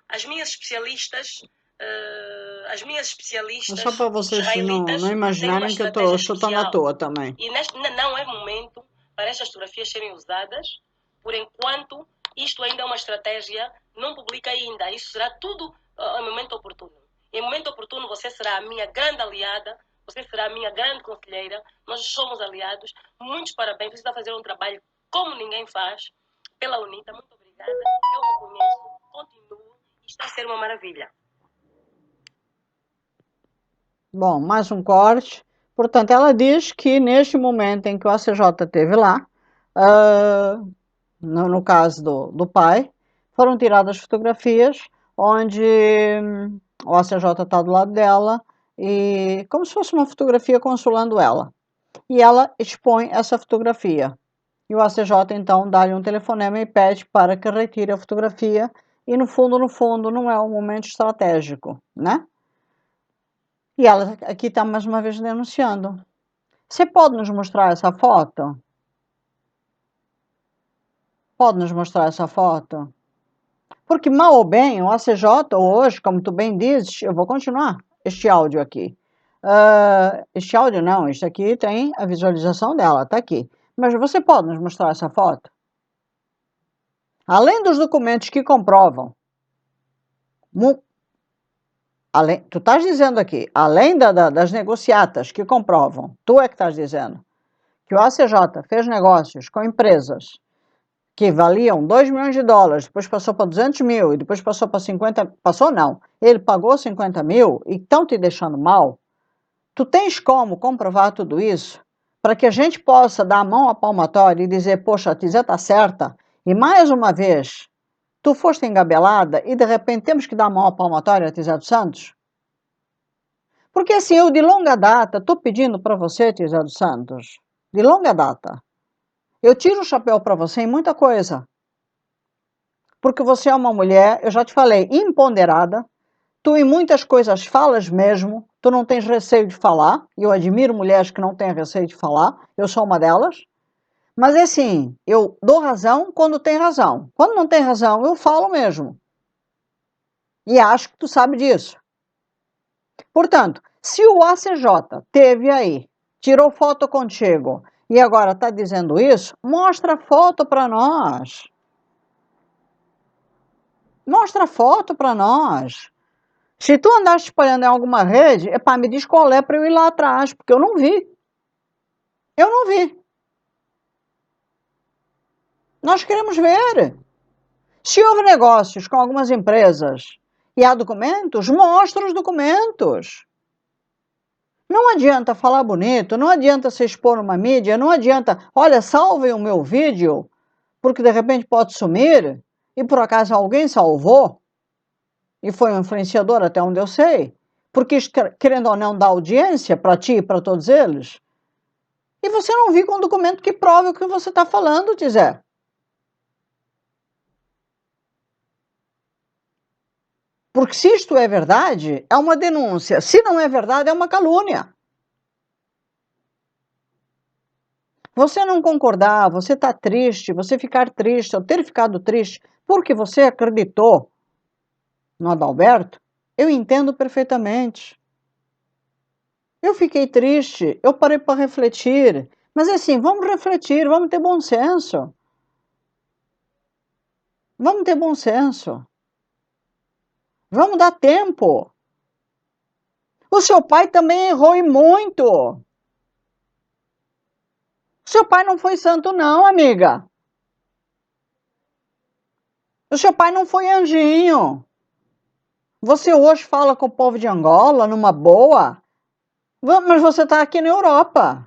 As minhas especialistas Só para vocês não imaginarem que eu estou chutando à toa também. E não é momento para estas fotografias serem usadas. Por enquanto, isto ainda é uma estratégia, não publica ainda. Isso será tudo em momento oportuno. Em momento oportuno, você será a minha grande aliada, você será a minha grande conselheira. Nós somos aliados. Muitos parabéns. Você está fazendo um trabalho como ninguém faz. Pela UNITA, muito obrigada. Eu reconheço, continuo. Está a ser uma maravilha. Bom, mais um corte. Portanto, ela diz que neste momento em que o ACJ esteve lá, no caso do pai, foram tiradas fotografias onde o ACJ está do lado dela, e como se fosse uma fotografia consolando ela. E ela expõe essa fotografia. E o ACJ então dá-lhe um telefonema e pede para que retire a fotografia, e no fundo, não é um momento estratégico, né? E ela aqui está mais uma vez denunciando. Você pode nos mostrar essa foto? Pode nos mostrar essa foto? Porque, mal ou bem, o ACJ hoje, como tu bem dizes, eu vou continuar este áudio aqui. Este áudio não, este aqui tem a visualização dela, está aqui. Mas você pode nos mostrar essa foto? Além dos documentos que comprovam, tu estás dizendo aqui, além das negociatas que comprovam, tu é que estás dizendo, que o ACJ fez negócios com empresas que valiam 2 milhões de dólares, depois passou para 200 mil, e depois passou para 50, passou não, ele pagou 50 mil e estão te deixando mal, tu tens como comprovar tudo isso, para que a gente possa dar a mão à palmatória e dizer, poxa, a Tizé está certa, e mais uma vez, tu foste engabelada e de repente temos que dar a mão à palmatória a Tizé dos Santos? Porque assim, eu de longa data estou pedindo para você, Tizé dos Santos, de longa data, eu tiro o chapéu para você em muita coisa. Porque você é uma mulher, eu já te falei, empoderada, tu em muitas coisas falas mesmo, tu não tens receio de falar, e eu admiro mulheres que não têm receio de falar, eu sou uma delas, mas é assim, eu dou razão quando tem razão. Quando não tem razão, eu falo mesmo. E acho que tu sabe disso. Portanto, se o ACJ teve aí, tirou foto contigo, e agora está dizendo isso, mostra a foto para nós. Mostra a foto para nós. Se tu andaste espalhando em alguma rede, me diz qual é para eu ir lá atrás, porque eu não vi. Eu não vi. Nós queremos ver. Se houve negócios com algumas empresas e há documentos, mostra os documentos. Não adianta falar bonito, não adianta se expor numa mídia, não adianta, olha, salvem o meu vídeo, porque de repente pode sumir, e por acaso alguém salvou, e foi um influenciador até onde eu sei, porque isto, querendo ou não, dá audiência para ti e para todos eles. E você não viu com um documento que prove o que você está falando, Tizé. Porque se isto é verdade, é uma denúncia. Se não é verdade, é uma calúnia. Você não concordar, você está triste, você ficar triste, ou ter ficado triste, porque você acreditou no Adalberto, eu entendo perfeitamente. Eu fiquei triste, eu parei para refletir. Mas assim, vamos refletir, vamos ter bom senso. Vamos ter bom senso. Vamos dar tempo. O seu pai também errou e muito. O seu pai não foi santo, não, amiga. O seu pai não foi anjinho. Você hoje fala com o povo de Angola numa boa, mas você está aqui na Europa.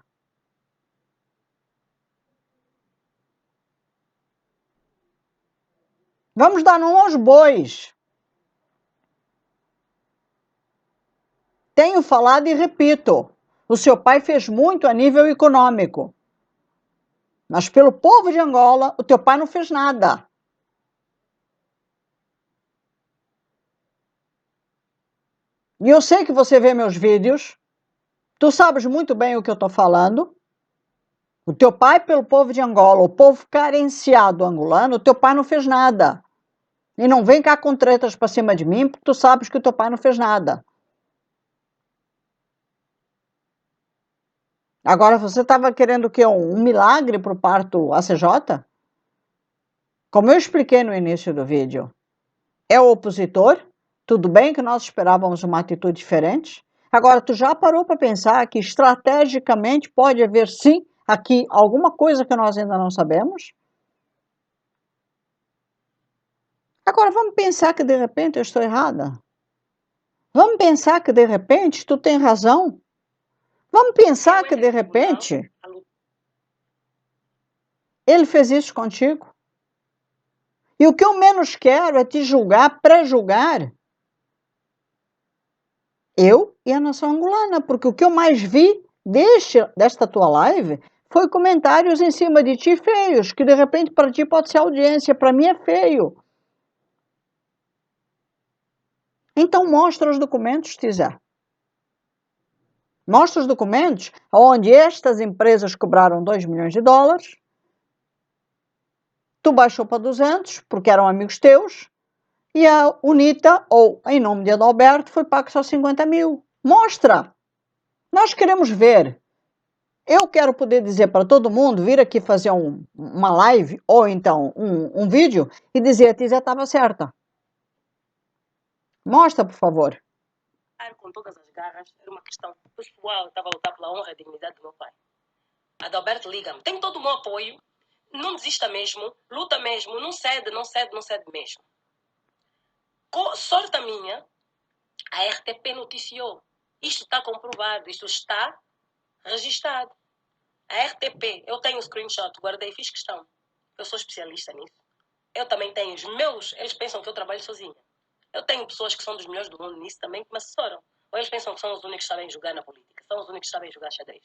Vamos dar nome aos bois. Tenho falado e repito, o seu pai fez muito a nível econômico. Mas pelo povo de Angola, o teu pai não fez nada. E eu sei que você vê meus vídeos, tu sabes muito bem o que eu estou falando. O teu pai, pelo povo de Angola, o povo carenciado angolano, o teu pai não fez nada. E não vem cá com tretas para cima de mim, porque tu sabes que o teu pai não fez nada. Agora, você estava querendo o quê? Um milagre para o parto ACJ? Como eu expliquei no início do vídeo, é o opositor, tudo bem que nós esperávamos uma atitude diferente. Agora, tu já parou para pensar que estrategicamente pode haver sim aqui alguma coisa que nós ainda não sabemos? Agora, vamos pensar que de repente eu estou errada. Vamos pensar que de repente tu tem razão. Vamos pensar que de repente ele fez isso contigo. E o que eu menos quero é te julgar, pré-julgar eu e a nação angolana, porque o que eu mais vi desta tua live foi comentários em cima de ti feios, que de repente para ti pode ser audiência, para mim é feio. Então mostra os documentos, Tizé. Mostra os documentos onde estas empresas cobraram 2 milhões de dólares, tu baixou para 200, porque eram amigos teus, e a UNITA, ou em nome de Adalberto, foi pago só 50 mil. Mostra! Nós queremos ver. Eu quero poder dizer para todo mundo, vir aqui fazer uma live, ou então um vídeo, e dizer a Tizé estava certa. Mostra, por favor. Com todas as garras, era uma questão pessoal, eu estava a lutar pela honra e dignidade do meu pai. Adalberto, liga-me, tem todo o meu apoio, não desista mesmo, luta mesmo, não cede, não cede, não cede mesmo. Sorte minha, a RTP noticiou. Isto está comprovado, isto está registado. A RTP, eu tenho o screenshot, guardei, fiz questão. Eu sou especialista nisso. Eu também tenho os meus, eles pensam que eu trabalho sozinha. Eu tenho pessoas que são dos melhores do mundo nisso também que me assessoram. Ou eles pensam que são os únicos que sabem jogar na política. São os únicos que sabem jogar xadrez.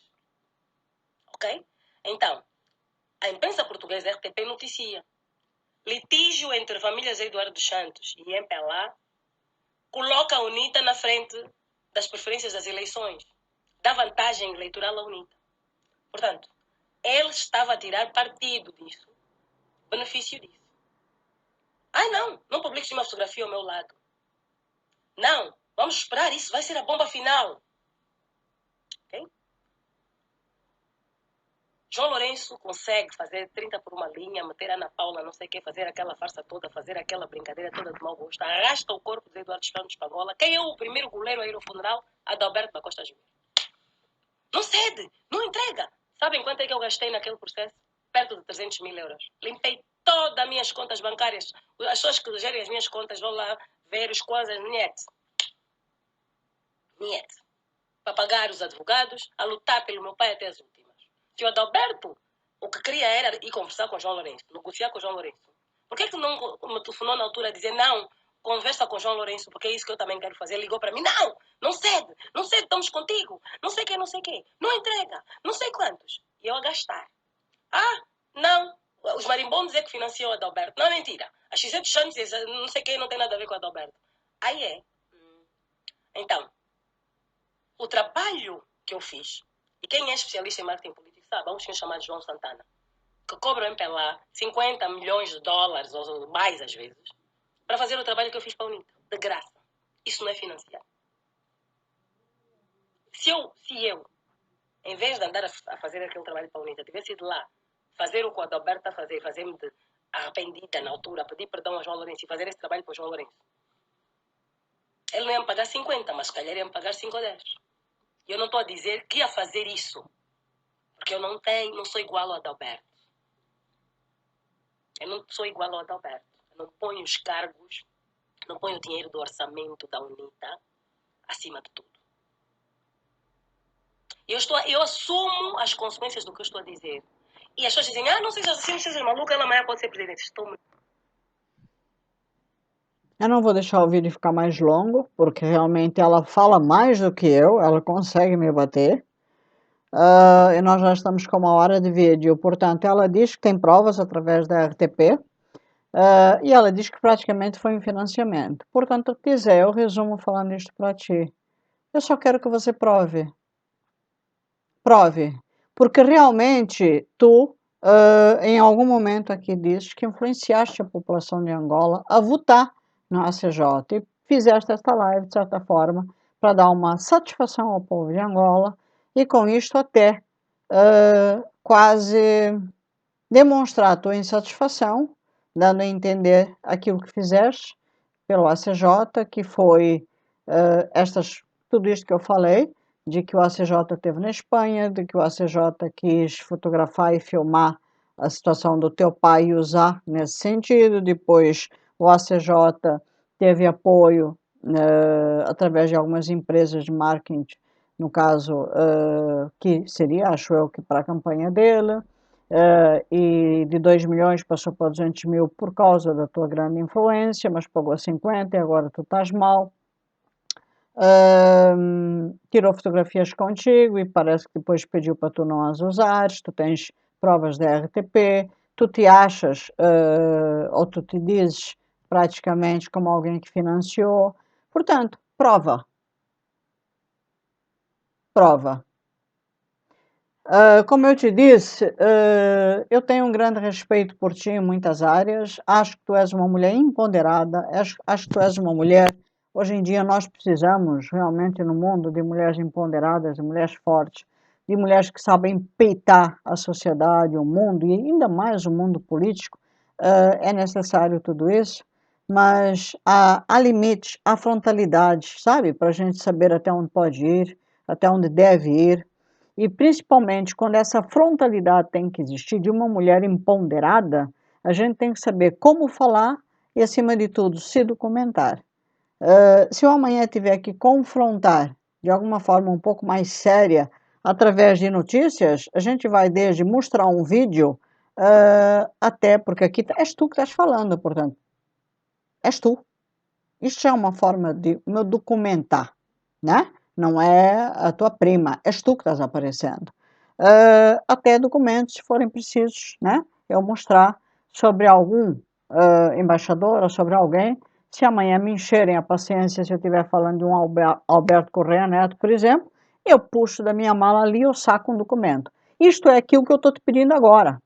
Ok? Então, a imprensa portuguesa RTP noticia. Litígio entre famílias Eduardo dos Santos e MPLA coloca a UNITA na frente das preferências das eleições. Dá vantagem eleitoral à UNITA. Portanto, ele estava a tirar partido disso. Benefício disso. Ai, não publiques uma fotografia ao meu lado. Não, vamos esperar, isso vai ser a bomba final. Ok? João Lourenço consegue fazer 30 por uma linha, meter a Ana Paula, não sei o que, fazer aquela farsa toda, fazer aquela brincadeira toda de mau gosto, arrasta o corpo de Eduardo Santos para Angola. Quem é o primeiro goleiro a ir ao funeral? Adalberto da Costa Júnior. Não cede, não entrega. Sabem quanto é que eu gastei naquele processo? Perto de 300 mil euros. Limpei todas as minhas contas bancárias. As pessoas que gerem as minhas contas vão lá ver os coisas, niet. Para pagar os advogados, a lutar pelo meu pai até as últimas. Que o Adalberto, o que queria era ir conversar com o João Lourenço, negociar com o João Lourenço. Por que não me telefonou na altura a dizer não, conversa com o João Lourenço, porque é isso que eu também quero fazer. Ele ligou para mim, não cede, estamos contigo, não sei o que, não entrega, não sei quantos. E eu a gastar. Não, os marimbondos é que financiou o Adalberto. Não, mentira. A XZ dos Santos, não sei quem, não tem nada a ver com o Adalberto. Aí é. Então, o trabalho que eu fiz, e quem é especialista em marketing político sabe, há um senhor chamado João Santana, que cobra MPLA 50 milhões de dólares, ou mais às vezes, para fazer o trabalho que eu fiz para a UNITA, de graça. Isso não é financiado. Se eu, em vez de andar a fazer aquele trabalho para a UNITA, tivesse ido lá fazer o que o Adalberto está a fazer, fazer-me de arrependida na altura, pedir perdão ao João Lourenço e fazer esse trabalho para o João Lourenço, ele não ia me pagar 50, mas se calhar ia me pagar 5 ou 10. E eu não estou a dizer que ia fazer isso, porque eu não sou igual ao Adalberto. Eu não sou igual ao Adalberto. Eu não ponho os cargos, não ponho o dinheiro do orçamento da UNITA acima de tudo. Eu assumo as consequências do que eu estou a dizer. E as pessoas dizem, não sejas assim, não sejas maluca, ela amanhã pode ser presidente. Eu não vou deixar o vídeo ficar mais longo, porque realmente ela fala mais do que eu, ela consegue me bater. E nós já estamos com 1 hora de vídeo, portanto, ela diz que tem provas através da RTP, e ela diz que praticamente foi um financiamento. Portanto, se quiser, eu resumo falando isto para ti. Eu só quero que você prove. Prove. Porque realmente tu, em algum momento aqui dizes que influenciaste a população de Angola a votar no ACJ e fizeste esta live, de certa forma, para dar uma satisfação ao povo de Angola e com isto até quase demonstrar a tua insatisfação, dando a entender aquilo que fizeste pelo ACJ, que foi tudo isto que eu falei, de que o ACJ esteve na Espanha, de que o ACJ quis fotografar e filmar a situação do teu pai e usar nesse sentido. Depois o ACJ teve apoio através de algumas empresas de marketing, no caso, que seria, acho eu, que para a campanha dele. E de 2 milhões passou para 200 mil por causa da tua grande influência, mas pagou 50 e agora tu estás mal. Tirou fotografias contigo e parece que depois pediu para tu não as usares, tu tens provas da RTP, tu te achas, ou tu te dizes praticamente como alguém que financiou. Portanto, prova. Prova. Como eu te disse, eu tenho um grande respeito por ti em muitas áreas. Acho que tu és uma mulher empoderada. Acho que tu és uma mulher. Hoje em dia nós precisamos realmente no mundo de mulheres empoderadas, de mulheres fortes, de mulheres que sabem peitar a sociedade, o mundo e ainda mais o mundo político. É necessário tudo isso, mas há limites, há frontalidade, sabe? Para a gente saber até onde pode ir, até onde deve ir. E principalmente quando essa frontalidade tem que existir de uma mulher empoderada, a gente tem que saber como falar e, acima de tudo, se documentar. Se eu amanhã tiver que confrontar de alguma forma um pouco mais séria através de notícias, a gente vai desde mostrar um vídeo até, porque aqui és tu que estás falando, portanto, és tu. Isto já é uma forma de me documentar, né? Não é a tua prima, és tu que estás aparecendo. Até documentos, se forem precisos, né? Eu mostrar sobre algum embaixador ou sobre alguém. Se amanhã me encherem a paciência, se eu estiver falando de um Alberto Correia Neto, por exemplo, eu puxo da minha mala ali, eu saco um documento. Isto é aquilo que eu estou te pedindo agora.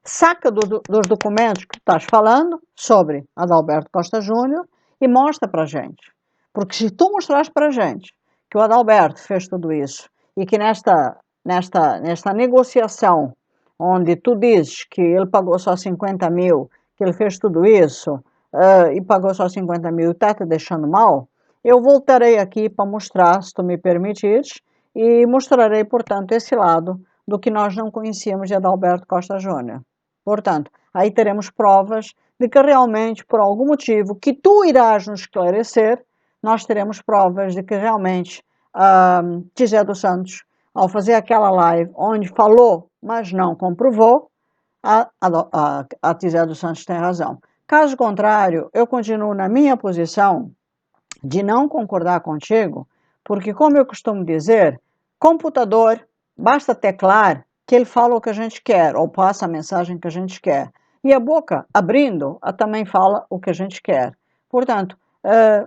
Saca dos documentos que tu estás falando sobre Adalberto Costa Júnior e mostra para a gente. Porque se tu mostrares para a gente que o Adalberto fez tudo isso e que nesta negociação, onde tu dizes que ele pagou só 50 mil, que ele fez tudo isso e pagou só 50 mil e está te deixando mal, eu voltarei aqui para mostrar, se tu me permitires, e mostrarei, portanto, esse lado do que nós não conhecíamos de Adalberto Costa Júnior. Portanto, aí teremos provas de que realmente, por algum motivo que tu irás nos esclarecer, nós teremos provas de que realmente Tizé dos Santos, ao fazer aquela live onde falou, mas não comprovou, a Tizé dos Santos tem razão. Caso contrário, eu continuo na minha posição de não concordar contigo, porque, como eu costumo dizer, computador, basta teclar que ele fala o que a gente quer, ou passa a mensagem que a gente quer. E a boca, abrindo, também fala o que a gente quer. Portanto,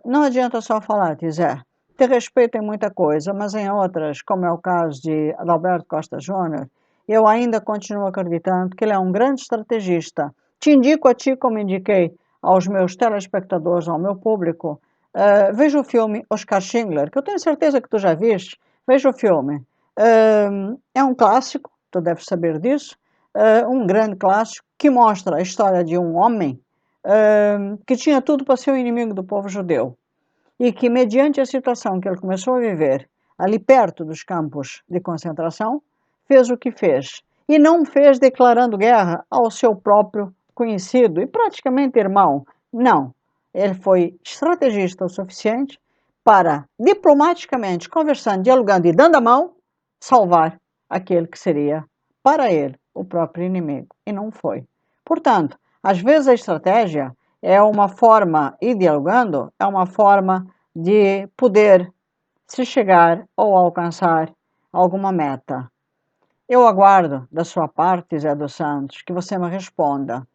não adianta só falar, Tizé. Ter respeito em muita coisa, mas em outras, como é o caso de Adalberto Costa Júnior, eu ainda continuo acreditando que ele é um grande estrategista. Te indico a ti, como indiquei aos meus telespectadores, ao meu público, veja o filme Oscar Schindler, que eu tenho certeza que tu já viste. Veja o filme. É um clássico, tu deves saber disso, um grande clássico que mostra a história de um homem que tinha tudo para ser o inimigo do povo judeu e que, mediante a situação que ele começou a viver ali perto dos campos de concentração, fez o que fez. E não fez declarando guerra ao seu próprio conhecido e praticamente irmão. Não. Ele foi estrategista o suficiente para, diplomaticamente, conversando, dialogando e dando a mão, salvar aquele que seria, para ele, o próprio inimigo. E não foi. Portanto, às vezes a estratégia é uma forma, e dialogando, é uma forma de poder se chegar ou alcançar alguma meta. Eu aguardo da sua parte, Zé dos Santos, que você me responda,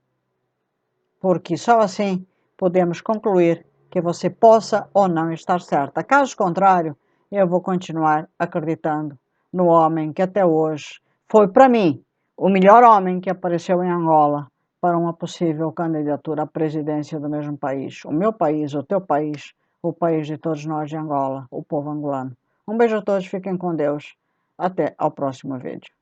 porque só assim podemos concluir que você possa ou não estar certa. Caso contrário, eu vou continuar acreditando no homem que até hoje foi, para mim, o melhor homem que apareceu em Angola para uma possível candidatura à presidência do mesmo país. O meu país, o teu país, o país de todos nós de Angola, o povo angolano. Um beijo a todos, fiquem com Deus. Até ao próximo vídeo.